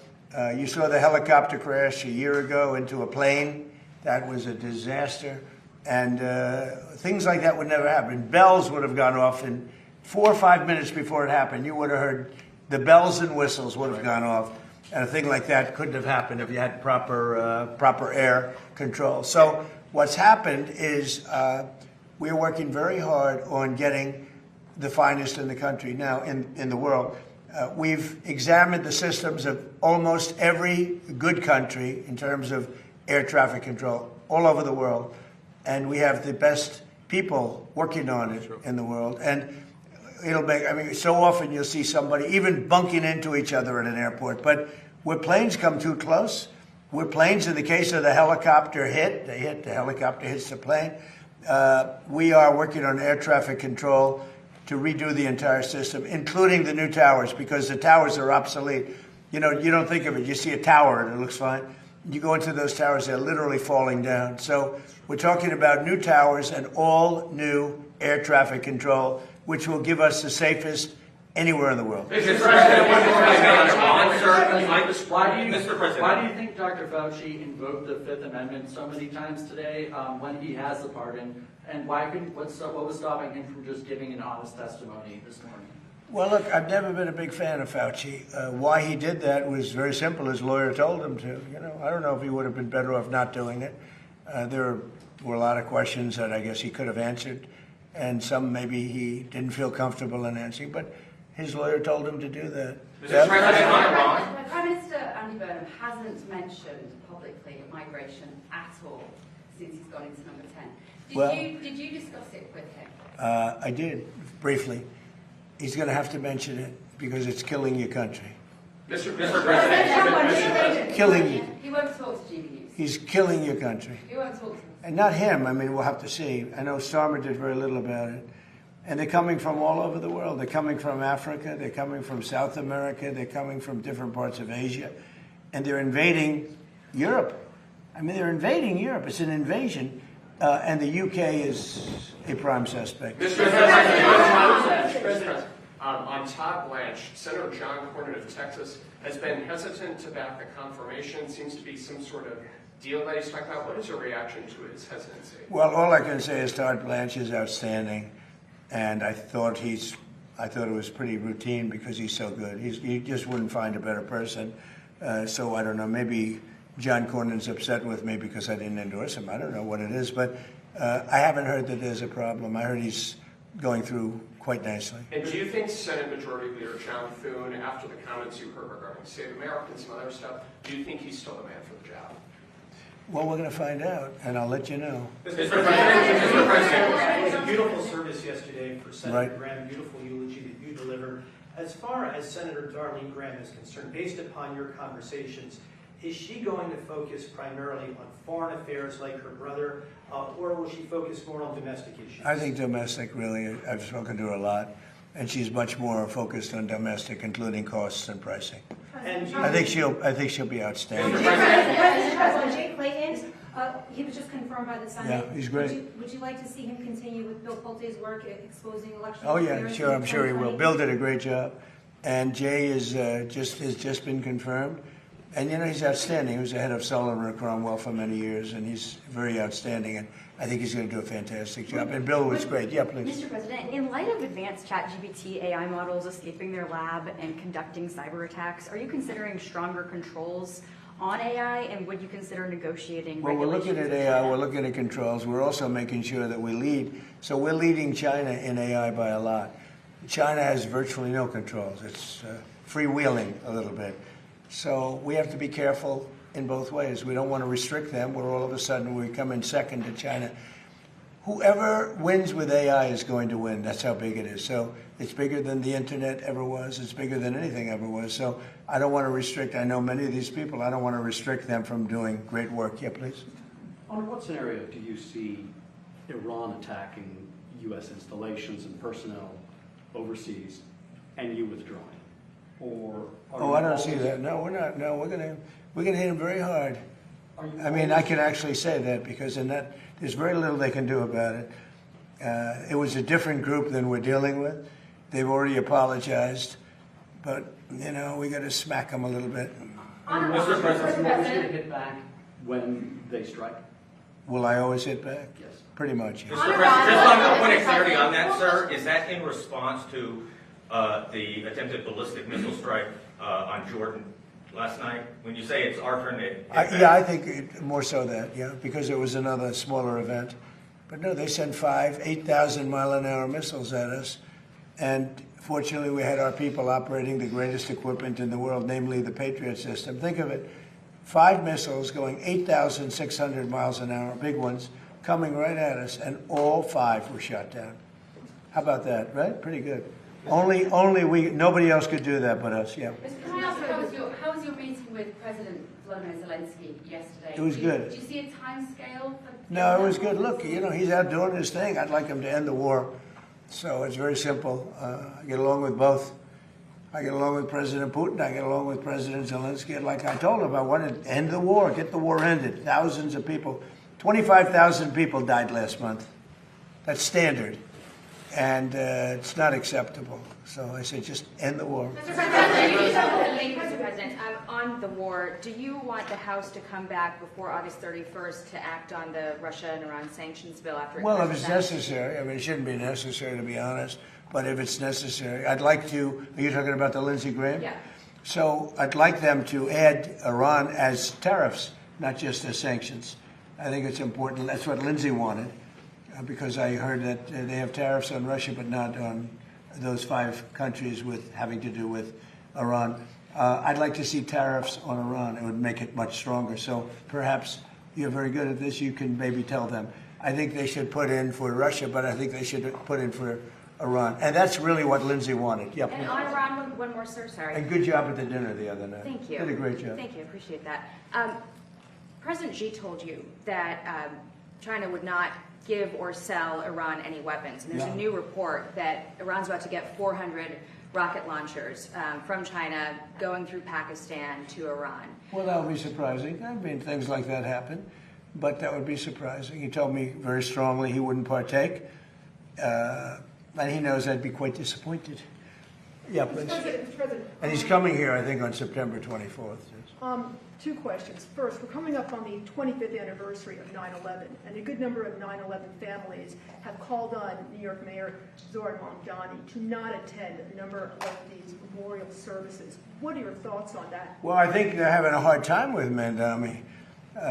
You saw the helicopter crash a year ago into a plane. That was a disaster. And things like that would never happen. Bells would have gone off in 4 or 5 minutes before it happened. You would have heard the bells and whistles would have gone off. And a thing like that couldn't have happened if you had proper air control. So what's happened is we're working very hard on getting the finest in the country now, in the world. We've examined the systems of almost every good country in terms of air traffic control all over the world. And we have the best people working on it in the world. And it'll make, I mean, so often you'll see somebody even bunking into each other at an airport. But where planes come too close, where planes, in the case of the helicopter the helicopter hits the plane, we are working on air traffic control to redo the entire system, including the new towers, because the towers are obsolete. You know, you don't think of it. You see a tower and it looks fine. You go into those towers, they're literally falling down. So we're talking about new towers and all new air traffic control, which will give us the safest anywhere in the world. Mr. President, why do you think Dr. Fauci invoked the Fifth Amendment so many times today when he has the pardon? And what was stopping him from just giving an honest testimony this morning? Well, look, I've never been a big fan of Fauci. Why he did that was very simple. His lawyer told him to. You know, I don't know if he would have been better off not doing it. There were a lot of questions that I guess he could have answered, and some maybe he didn't feel comfortable in answering, but his lawyer told him to do that. Mr. President, Prime Minister Andy Burnham hasn't mentioned publicly migration at all since he's gone into number 10. Did you discuss it with him? I did, briefly. He's going to have to mention it because it's killing your country. Mr. President, killing you. He won't talk to GB News. He's killing your country. He won't talk to us. And not him. I mean, we'll have to see. I know Starmer did very little about it. And they're coming from all over the world. They're coming from Africa. They're coming from South America. They're coming from different parts of Asia. And they're invading Europe. I mean, they're invading Europe. It's an invasion. And the UK is a prime suspect. Mr. President, on Todd Blanche, Senator John Cornyn of Texas has been hesitant to back the confirmation. Seems to be some sort of deal that he's talking about. What is your reaction to his hesitancy? Well, all I can say is Todd Blanche is outstanding. And I thought it was pretty routine because he's so good. You just wouldn't find a better person. So I don't know, maybe John Cornyn's upset with me because I didn't endorse him. I don't know what it is, but I haven't heard that there's a problem. I heard he's going through quite nicely. And do you think Senate Majority Leader John Thune, after the comments you heard regarding Save America and some other stuff, do you think he's still the man for the job? Well, we're going to find out, and I'll let you know. Mr. President, it was a beautiful service yesterday for Senator Graham, beautiful eulogy that you delivered. As far as Senator Darlene Graham is concerned, based upon your conversations, is she going to focus primarily on foreign affairs like her brother, or will she focus more on domestic issues? I think domestic, really. I've spoken to her a lot, and she's much more focused on domestic, including costs and pricing. And I think she'll be outstanding. President Jay Clayton, he was just confirmed by the Senate. Yeah, he's great. Would you like to see him continue with Bill Pulte's work at exposing election Oh yeah, interference sure. in I'm sure he will. 2020? Bill did a great job, and Jay has just been confirmed. And you know, he's outstanding. He was the head of Sullivan and Cromwell for many years, and he's very outstanding. And I think he's going to do a fantastic job. And Bill was great. Yeah, please. Mr. President, in light of advanced ChatGPT AI models escaping their lab and conducting cyber attacks, are you considering stronger controls on AI, and would you consider negotiating Well, we're regulations looking at with AI. China? We're looking at controls. We're also making sure that we lead. So we're leading China in AI by a lot. China has virtually no controls. It's freewheeling a little bit. So we have to be careful in both ways. We don't want to restrict them where all of a sudden we come in second to China. Whoever wins with AI is going to win. That's how big it is. So it's bigger than the internet ever was. It's bigger than anything ever was. So I don't want to restrict. I know many of these people. I don't want to restrict them from doing great work. Yeah, please. Under what scenario do you see Iran attacking U.S. installations and personnel overseas and you withdrawing? Or I don't see that. No, we're not. No, we're gonna hit them very hard. I mean, I can actually say that because in that there's very little they can do about it. It was a different group than we're dealing with. They've already apologized, but you know we got to smack them a little bit. Mr. President, will you hit back when they strike? Will I always hit back? Yes. Pretty much. Yes. Mr. President, just on a point of clarity on that, sir, is that in response to the attempted ballistic missile strike on Jordan last night? When you say it's our turn to hit back? Yeah, I think more so that, yeah, because it was another smaller event. But no, they sent 8,000-mile-an-hour missiles at us. And fortunately, we had our people operating the greatest equipment in the world, namely the Patriot system. Think of it, 5 missiles going 8,600 miles an hour, big ones, coming right at us, and all 5 were shot down. How about that, right? Pretty good. Nobody else could do that but us, yeah. Can I ask, how was your meeting with President Volodymyr Zelensky yesterday? It was good. Did you see a time scale? No, it was good. Look, you know, he's out doing his thing. I'd like him to end the war. So it's very simple. I get along with both. I get along with President Putin. I get along with President Zelensky. And like I told him, I wanted to end the war, get the war ended. Thousands of people, 25,000 people died last month. That's standard. And it's not acceptable. So I said, just end the war. Mr. President, on the war, do you want the House to come back before August 31st to act on the Russia and Iran sanctions bill after it Well, if passes it's out? necessary. I mean, it shouldn't be necessary, to be honest. But if it's necessary, I'd like to. Are you talking about the Lindsey Graham? Yeah. So I'd like them to add Iran as tariffs, not just as sanctions. I think it's important. That's what Lindsey wanted, because I heard that they have tariffs on Russia, but not on those 5 countries with having to do with Iran. I'd like to see tariffs on Iran. It would make it much stronger. So perhaps you're very good at this. You can maybe tell them. I think they should put in for Russia, but I think they should put in for Iran. And that's really what Lindsey wanted. Yep. And on Iran, one more, sir, sorry. And good job at the dinner the other night. Thank you. Did a great job. Thank you, appreciate that. President Xi told you that China would not give or sell Iran any weapons. And there's a new report that Iran's about to get 400 rocket launchers from China going through Pakistan to Iran. Well, that would be surprising. I mean, things like that happen, but that would be surprising. He told me very strongly he wouldn't partake, and he knows I'd be quite disappointed. Yeah, please. Mr. President. And he's coming here, I think, on September 24th. 2 questions. First, we're coming up on the 25th anniversary of 9/11, and a good number of 9/11 families have called on New York Mayor Zohran Mamdani to not attend a number of these memorial services. What are your thoughts on that? Well, I think they're having a hard time with Mamdani.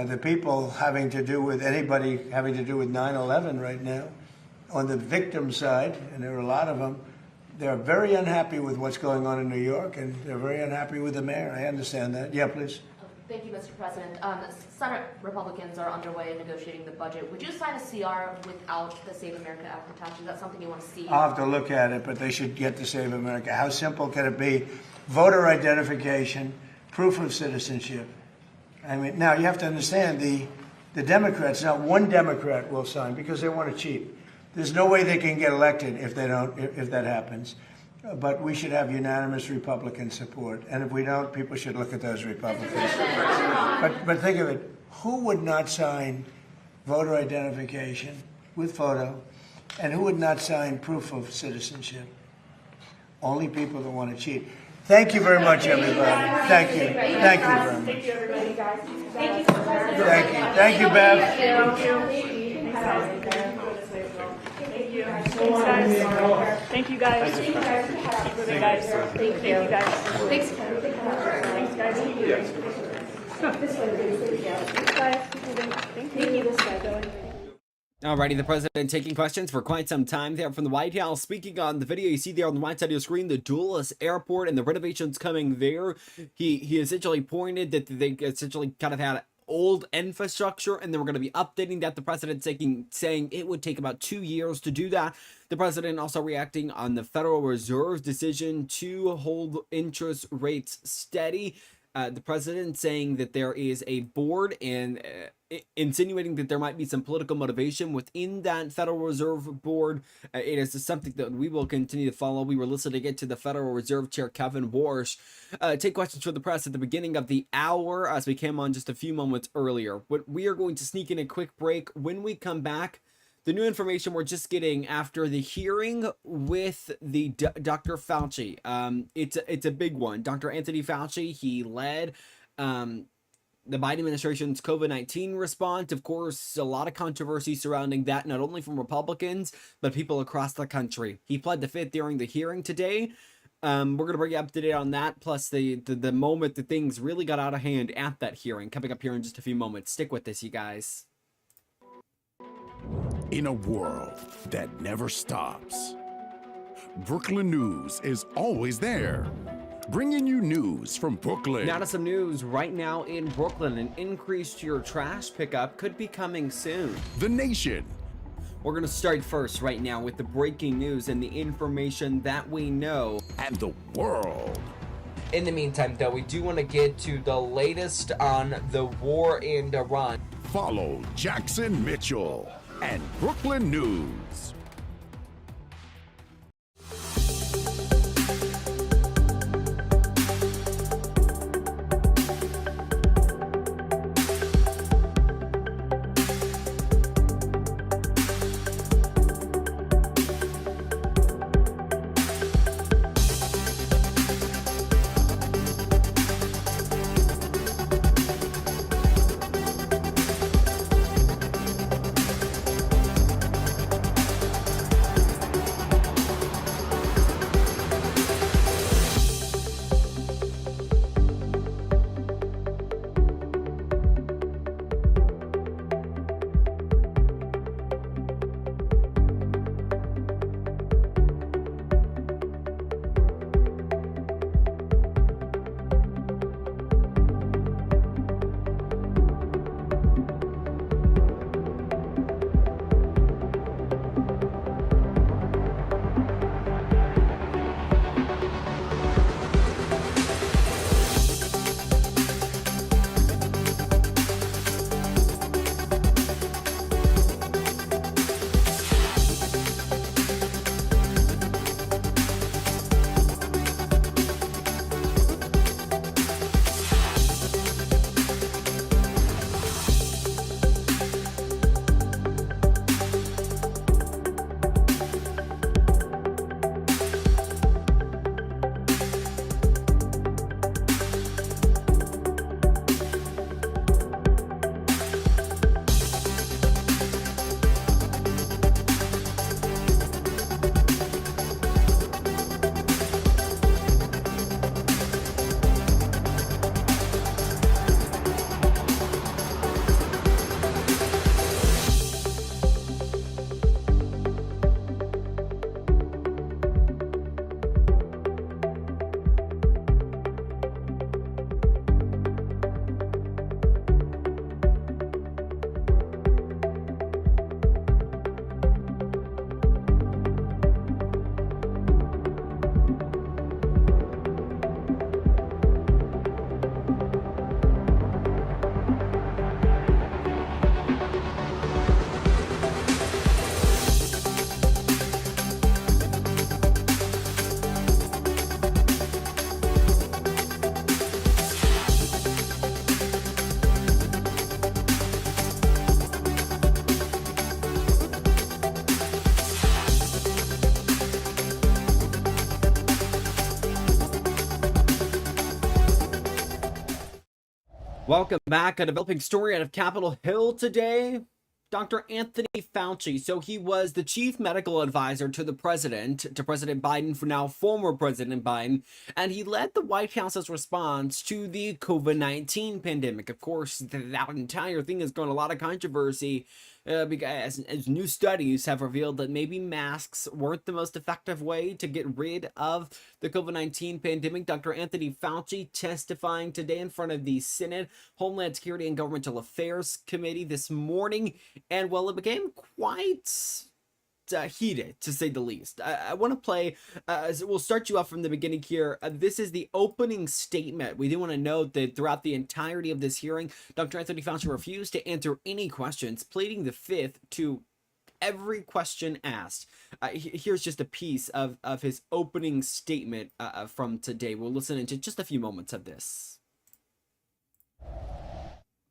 The people having to do with anybody having to do with 9/11 right now, on the victim side, and there are a lot of them, they're very unhappy with what's going on in New York, and they're very unhappy with the mayor. I understand that. Yeah, please. Thank you, Mr. President. Senate Republicans are underway in negotiating the budget. Would you sign a CR without the Save America Act tax? Is that something you want to see? I'll have to look at it, but they should get to Save America. How simple can it be? Voter identification, proof of citizenship. I mean, now you have to understand the Democrats, not one Democrat will sign because they want to cheat. There's no way they can get elected if they don't, if that happens. But we should have unanimous Republican support. And if we don't, people should look at those Republicans. But think of it. Who would not sign voter identification with photo? And who would not sign proof of citizenship? Only people that want to cheat. Thank you very much, everybody. Thank you. Thank you very much. Thank you, everybody, guys. Thank you. Thank you, Bev. Thank you, guys. Thank you, guys. Thank you, guys. Thank you, guys. Thanks. Thanks, guys. This way, please. Thanks, guys. Thank you. This guy going. Alrighty, the president taking questions for quite some time there from the White House. Speaking on the video you see there on the right side of your screen, the Dulles Airport and the renovations coming there. He essentially pointed that they essentially kind of had old infrastructure and they were going to be updating that. The president saying it would take about 2 years to do that. The president also reacting on the Federal Reserve's decision to hold interest rates steady. The president saying that there is a board and insinuating that there might be some political motivation within that Federal Reserve board. It is something that we will continue to follow. We were listening to the Federal Reserve Chair Kevin Warsh take questions from the press at the beginning of the hour as we came on just a few moments earlier. But we are going to sneak in a quick break. When we come back, the new information we're just getting after the hearing with the Dr. Fauci. It's a big one. Dr. Anthony Fauci, he led the Biden administration's COVID-19 response. Of course, a lot of controversy surrounding that, not only from Republicans, but people across the country. He pled the fifth during the hearing today. We're going to bring you up to date on that, plus the moment that things really got out of hand at that hearing, coming up here in just a few moments. Stick with this, you guys. In a world that never stops, Brookland News is always there, bringing you news from Brookland. Now to some news right now in Brooklyn. An increase to your trash pickup could be coming soon. The nation. We're going to start first right now with the breaking news and the information that we know. And the world. In the meantime, though, we do want to get to the latest on the war in Iran. Follow Jackson Mitchell and Brookland News. Welcome back. A developing story out of Capitol Hill today. Dr. Anthony Fauci. So he was the chief medical advisor to President Biden, for now former President Biden, and he led the White House's response to the COVID-19 pandemic. Of course, that entire thing has grown a lot of controversy Because as new studies have revealed that maybe masks weren't the most effective way to get rid of the COVID-19 pandemic. Dr. Anthony Fauci testifying today in front of the Senate Homeland Security and Governmental Affairs Committee this morning, and well, it became quite heated, to say the least. I want to play, we'll start you off from the beginning here. This is the opening statement. We do want to note that throughout the entirety of this hearing, Dr. Anthony Fauci refused to answer any questions, pleading the fifth to every question asked. Here's just a piece of his opening statement from today. We'll listen into just a few moments of this.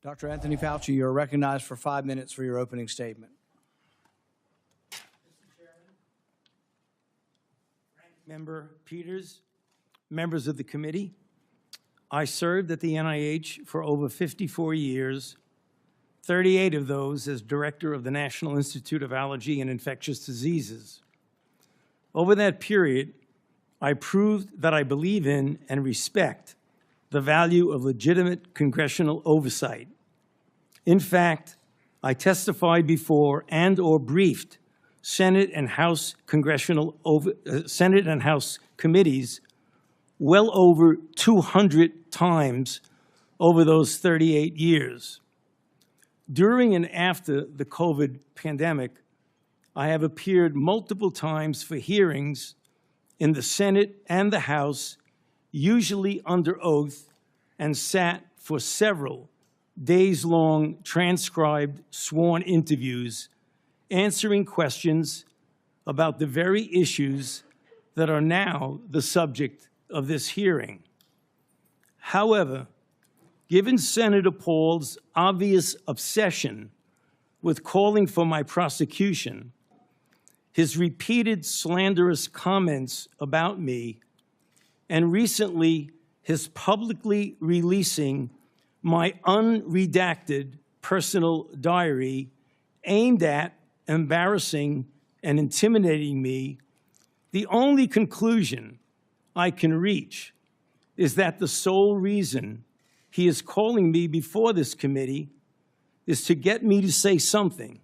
Dr. Anthony Fauci, you're recognized for 5 minutes for your opening statement. Member Peters, members of the committee, I served at the NIH for over 54 years, 38 of those as director of the National Institute of Allergy and Infectious Diseases. Over that period, I proved that I believe in and respect the value of legitimate congressional oversight. In fact, I testified before and/or briefed Senate and House Senate and House committees well over 200 times over those 38 years. During and after the COVID pandemic, I have appeared multiple times for hearings in the Senate and the House, usually under oath, and sat for several days-long transcribed sworn interviews answering questions about the very issues that are now the subject of this hearing. However, given Senator Paul's obvious obsession with calling for my prosecution, his repeated slanderous comments about me, and recently his publicly releasing my unredacted personal diary aimed at embarrassing and intimidating me, the only conclusion I can reach is that the sole reason he is calling me before this committee is to get me to say something,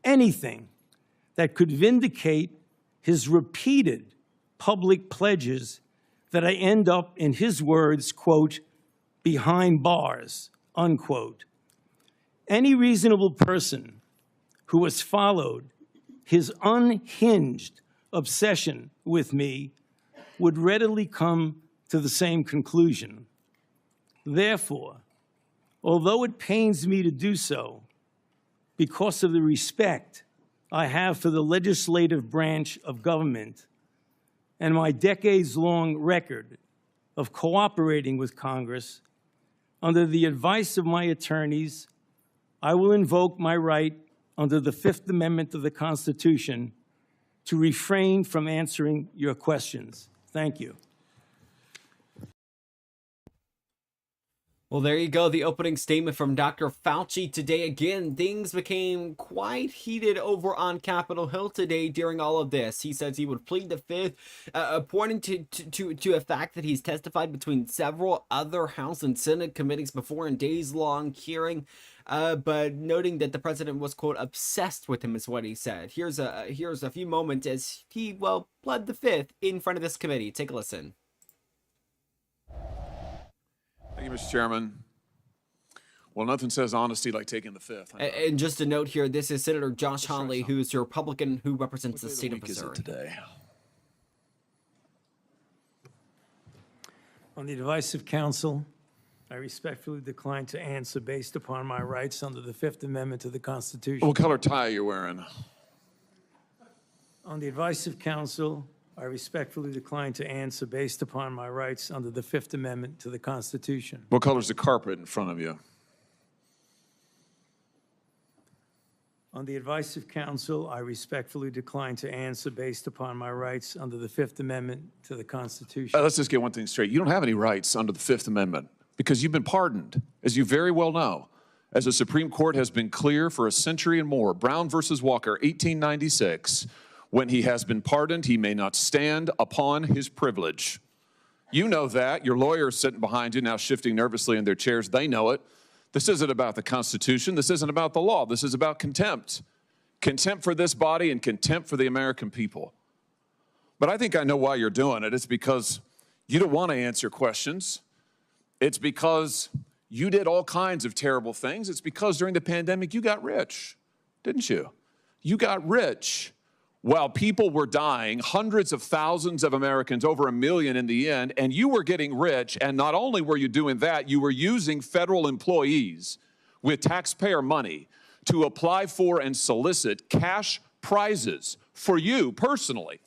anything, that could vindicate his repeated public pledges that I end up, in his words, quote, behind bars, unquote. Any reasonable person who has followed his unhinged obsession with me would readily come to the same conclusion. Therefore, although it pains me to do so, because of the respect I have for the legislative branch of government and my decades-long record of cooperating with Congress, under the advice of my attorneys, I will invoke my right under the Fifth Amendment of the Constitution to refrain from answering your questions. Thank you. Well, there you go, the opening statement from Dr. Fauci today. Again, things became quite heated over on Capitol Hill today during all of this. He says he would plead the fifth, pointing to a fact that he's testified between several other House and Senate committees before in days-long hearing, but noting that the president was, quote, obsessed with him is what he said. Here's a few moments as he, well, pled the fifth in front of this committee. Take a listen. Thank you, Mr. Chairman. Well, nothing says honesty like taking the fifth. And just a note here, this is Senator Josh Hawley, who is a Republican who represents the state of Missouri. Today? On the advice of counsel, I respectfully decline to answer based upon my rights under the Fifth Amendment to the Constitution. What color tie are you wearing? On the advice of counsel, I respectfully decline to answer based upon my rights under the Fifth Amendment to the Constitution. What color is the carpet in front of you? On the advice of counsel, I respectfully decline to answer based upon my rights under the Fifth Amendment to the Constitution. Let's just get one thing straight. You don't have any rights under the Fifth Amendment because you've been pardoned, as you very well know. As the Supreme Court has been clear for a century and more, Brown versus Walker, 1896, when he has been pardoned, he may not stand upon his privilege. You know that. Your lawyers sitting behind you now shifting nervously in their chairs, they know it. This isn't about the Constitution. This isn't about the law. This is about contempt. Contempt for this body and contempt for the American people. But I think I know why you're doing it. It's because you don't want to answer questions. It's because you did all kinds of terrible things. It's because during the pandemic, you got rich, didn't you? You got rich while people were dying, hundreds of thousands of Americans, over 1 million in the end, and you were getting rich. And not only were you doing that, you were using federal employees with taxpayer money to apply for and solicit cash prizes for you personally.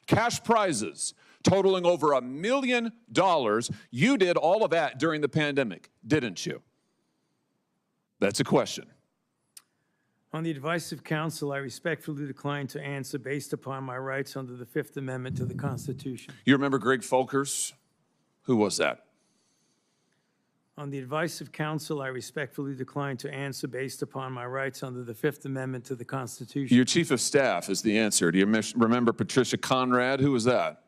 Cash prizes totaling over $1 million. You did all of that during the pandemic, didn't you? That's a question. On the advice of counsel, I respectfully decline to answer based upon my rights under the Fifth Amendment to the Constitution. You remember Greg Folkers? Who was that? On the advice of counsel, I respectfully decline to answer based upon my rights under the Fifth Amendment to the Constitution. Your chief of staff is the answer. Do you remember Patricia Conrad? Who was that?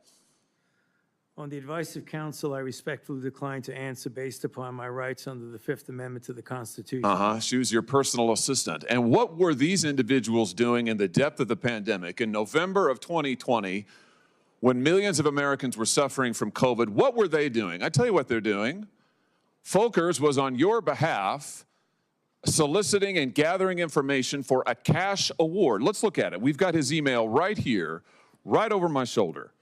On the advice of counsel, I respectfully decline to answer based upon my rights under the Fifth Amendment to the Constitution. She was your personal assistant. And what were these individuals doing in the depth of the pandemic in November of 2020 when millions of Americans were suffering from COVID? What were they doing? I tell you what they're doing. Folkers was on your behalf soliciting and gathering information for a cash award. Let's look at it. We've got his email right here, right over my shoulder.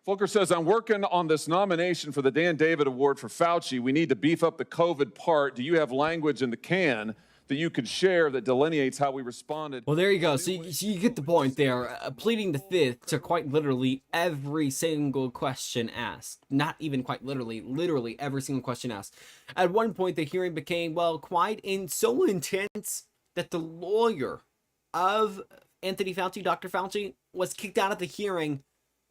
Folkers says, I'm working on this nomination for the Dan David Award for Fauci. We need to beef up the COVID part. Do you have language in the can that you could share that delineates how we responded? Well, there you go. So you get the point there. Pleading the fifth to quite literally every single question asked. Not even quite literally every single question asked. At one point, the hearing became, well, so intense that the lawyer of Anthony Fauci, Dr. Fauci, was kicked out of the hearing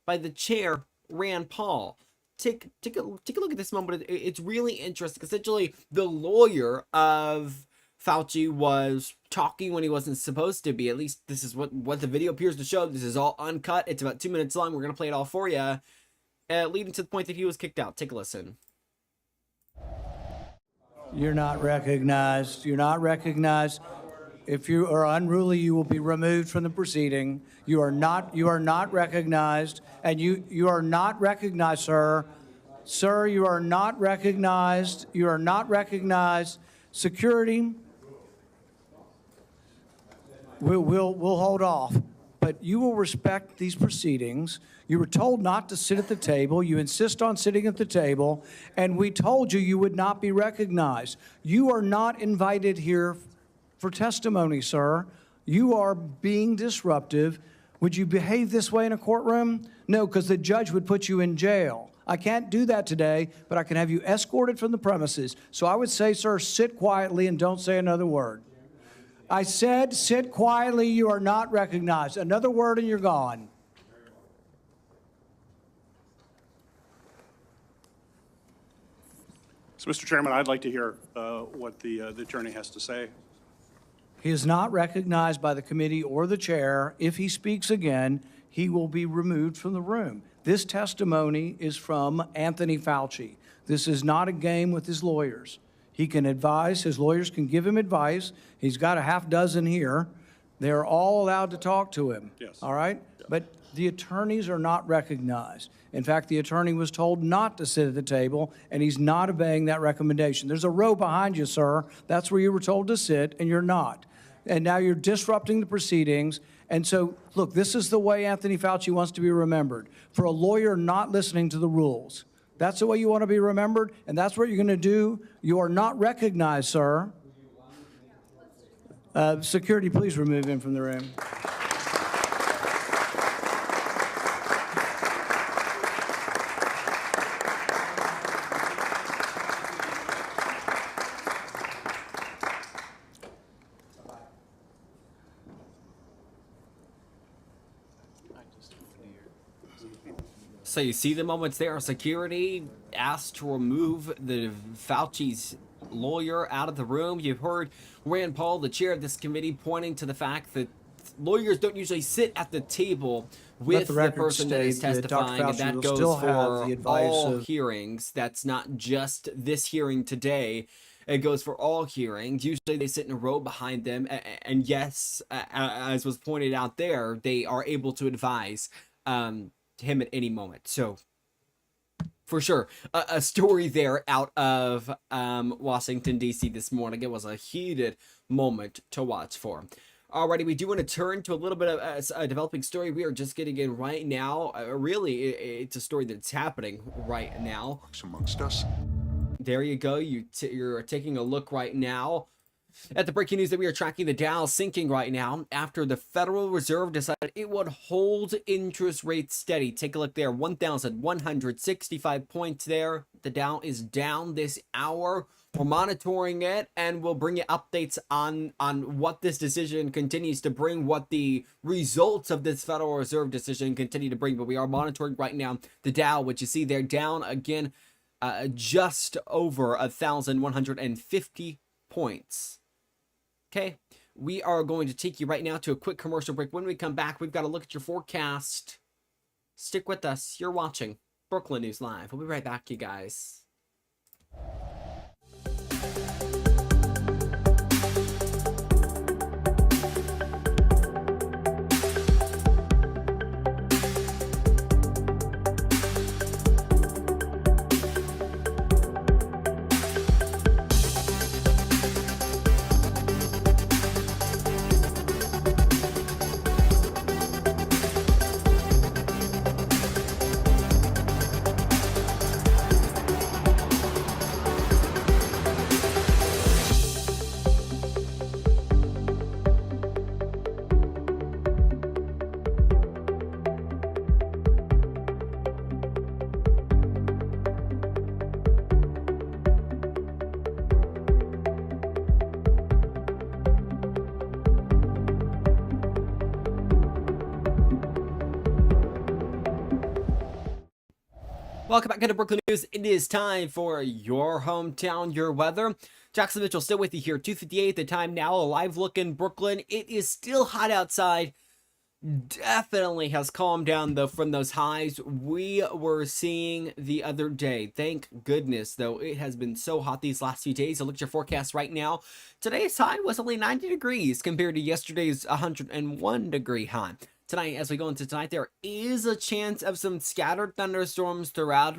by the chair, Rand Paul. Take a look at this moment. It's really interesting. Essentially, the lawyer of Fauci was talking when he wasn't supposed to be. At least this is what the video appears to show. This is all uncut. It's about 2 minutes long. We're going to play it all for you. Leading to the point that he was kicked out. Take a listen. You're not recognized. You're not recognized. If you are unruly, you will be removed from the proceeding. You are not recognized, and you are not recognized, sir. Sir, you are not recognized. You are not recognized. Security, we'll hold off, but you will respect these proceedings. You were told not to sit at the table. You insist on sitting at the table, and we told you you would not be recognized. You are not invited here for testimony, sir. You are being disruptive. Would you behave this way in a courtroom? No, because the judge would put you in jail. I can't do that today, but I can have you escorted from the premises. So I would say, sir, sit quietly and don't say another word. I said, sit quietly. You are not recognized. Another word and you're gone. So, Mr. Chairman, I'd like to hear what the attorney has to say. He is not recognized by the committee or the chair. If he speaks again, he will be removed from the room. This testimony is from Anthony Fauci. This is not a game with his lawyers. He can advise. His lawyers can give him advice. He's got a half dozen here. They're all allowed to talk to him. Yes. All right? Yeah. But the attorneys are not recognized. In fact, the attorney was told not to sit at the table, and he's not obeying that recommendation. There's a row behind you, sir. That's where you were told to sit, and you're not. And now you're disrupting the proceedings. And so, look, this is the way Anthony Fauci wants to be remembered, for a lawyer not listening to the rules. That's the way you want to be remembered, and that's what you're going to do. You are not recognized, sir. Security, please remove him from the room. So you see the moments there. Security asked to remove the Fauci's lawyer out of the room. You've heard Rand Paul, the chair of this committee, pointing to the fact that lawyers don't usually sit at the table with the person that is testifying, and that goes for all hearings. That's not just this hearing today. It goes for all hearings. Usually they sit in a row behind them. And yes, as was pointed out there, they are able to advise him at any moment. So for sure, a story there out of Washington, D.C. this morning. It was a heated moment to watch for. Alrighty, we do want to turn to a little bit of a developing story we are just getting in right now. Really, it's a story that's happening right now. Amongst us. There you go. You're taking a look right now at the breaking news that we are tracking. The Dow sinking right now after the Federal Reserve decided it would hold interest rates steady. Take a look there, 1,165 points there. The Dow is down this hour. We're monitoring it, and we'll bring you updates on what this decision continues to bring, what the results of this Federal Reserve decision continue to bring. But we are monitoring right now the Dow, which you see there down again, just over 1,150 points. Okay, we are going to take you right now to a quick commercial break. When we come back, we've got to look at your forecast. Stick with us. You're watching Brooklyn News Live. We'll be right back, you guys. Welcome back into Brooklyn News. It is time for your hometown, your weather. Jackson Mitchell still with you here. 2:58 the time now. A live look in Brooklyn. It is still hot outside. Definitely has calmed down though from those highs we were seeing the other day. Thank goodness though. It has been so hot these last few days. I looked at your forecast right now. Today's high was only 90 degrees compared to yesterday's 101 degree high. Tonight, as we go into tonight, there is a chance of some scattered thunderstorms throughout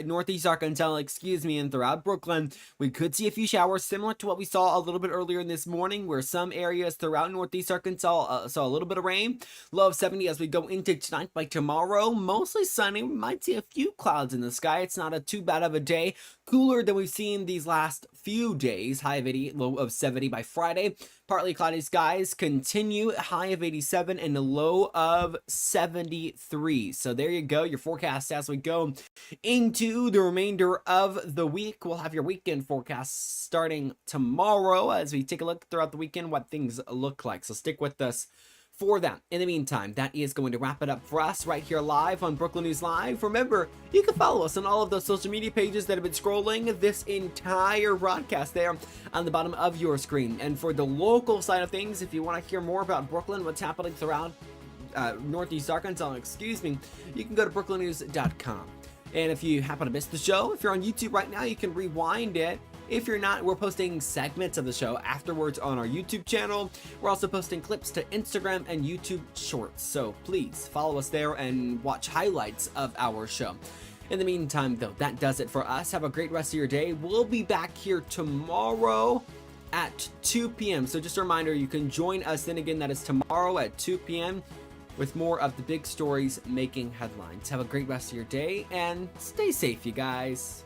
Northeast Arkansas, and throughout Brookland. We could see a few showers similar to what we saw a little bit earlier in this morning, where some areas throughout Northeast Arkansas saw a little bit of rain. Low of 70 as we go into tonight. By tomorrow, mostly sunny. We might see a few clouds in the sky. It's not too bad of a day. Cooler than we've seen these last few days. High of 80, low of 70 by Friday. Partly cloudy skies continue, high of 87 and a low of 73. So there you go, your forecast as we go into the remainder of the week. We'll have your weekend forecast starting tomorrow as we take a look throughout the weekend what things look like. So stick with us for that. In the meantime, that is going to wrap it up for us right here live on Brooklyn News Live. Remember, you can follow us on all of those social media pages that have been scrolling this entire broadcast there on the bottom of your screen. And for the local side of things, if you want to hear more about Brooklyn, what's happening throughout Northeast Arkansas, you can go to brooklynews.com. And if you happen to miss the show, if you're on YouTube right now, you can rewind it. If you're not, we're posting segments of the show afterwards on our YouTube channel. We're also posting clips to Instagram and YouTube Shorts. So please follow us there and watch highlights of our show. In the meantime, though, that does it for us. Have a great rest of your day. We'll be back here tomorrow at 2 p.m. So just a reminder, you can join us then again. That is tomorrow at 2 p.m. with more of the big stories making headlines. Have a great rest of your day and stay safe, you guys.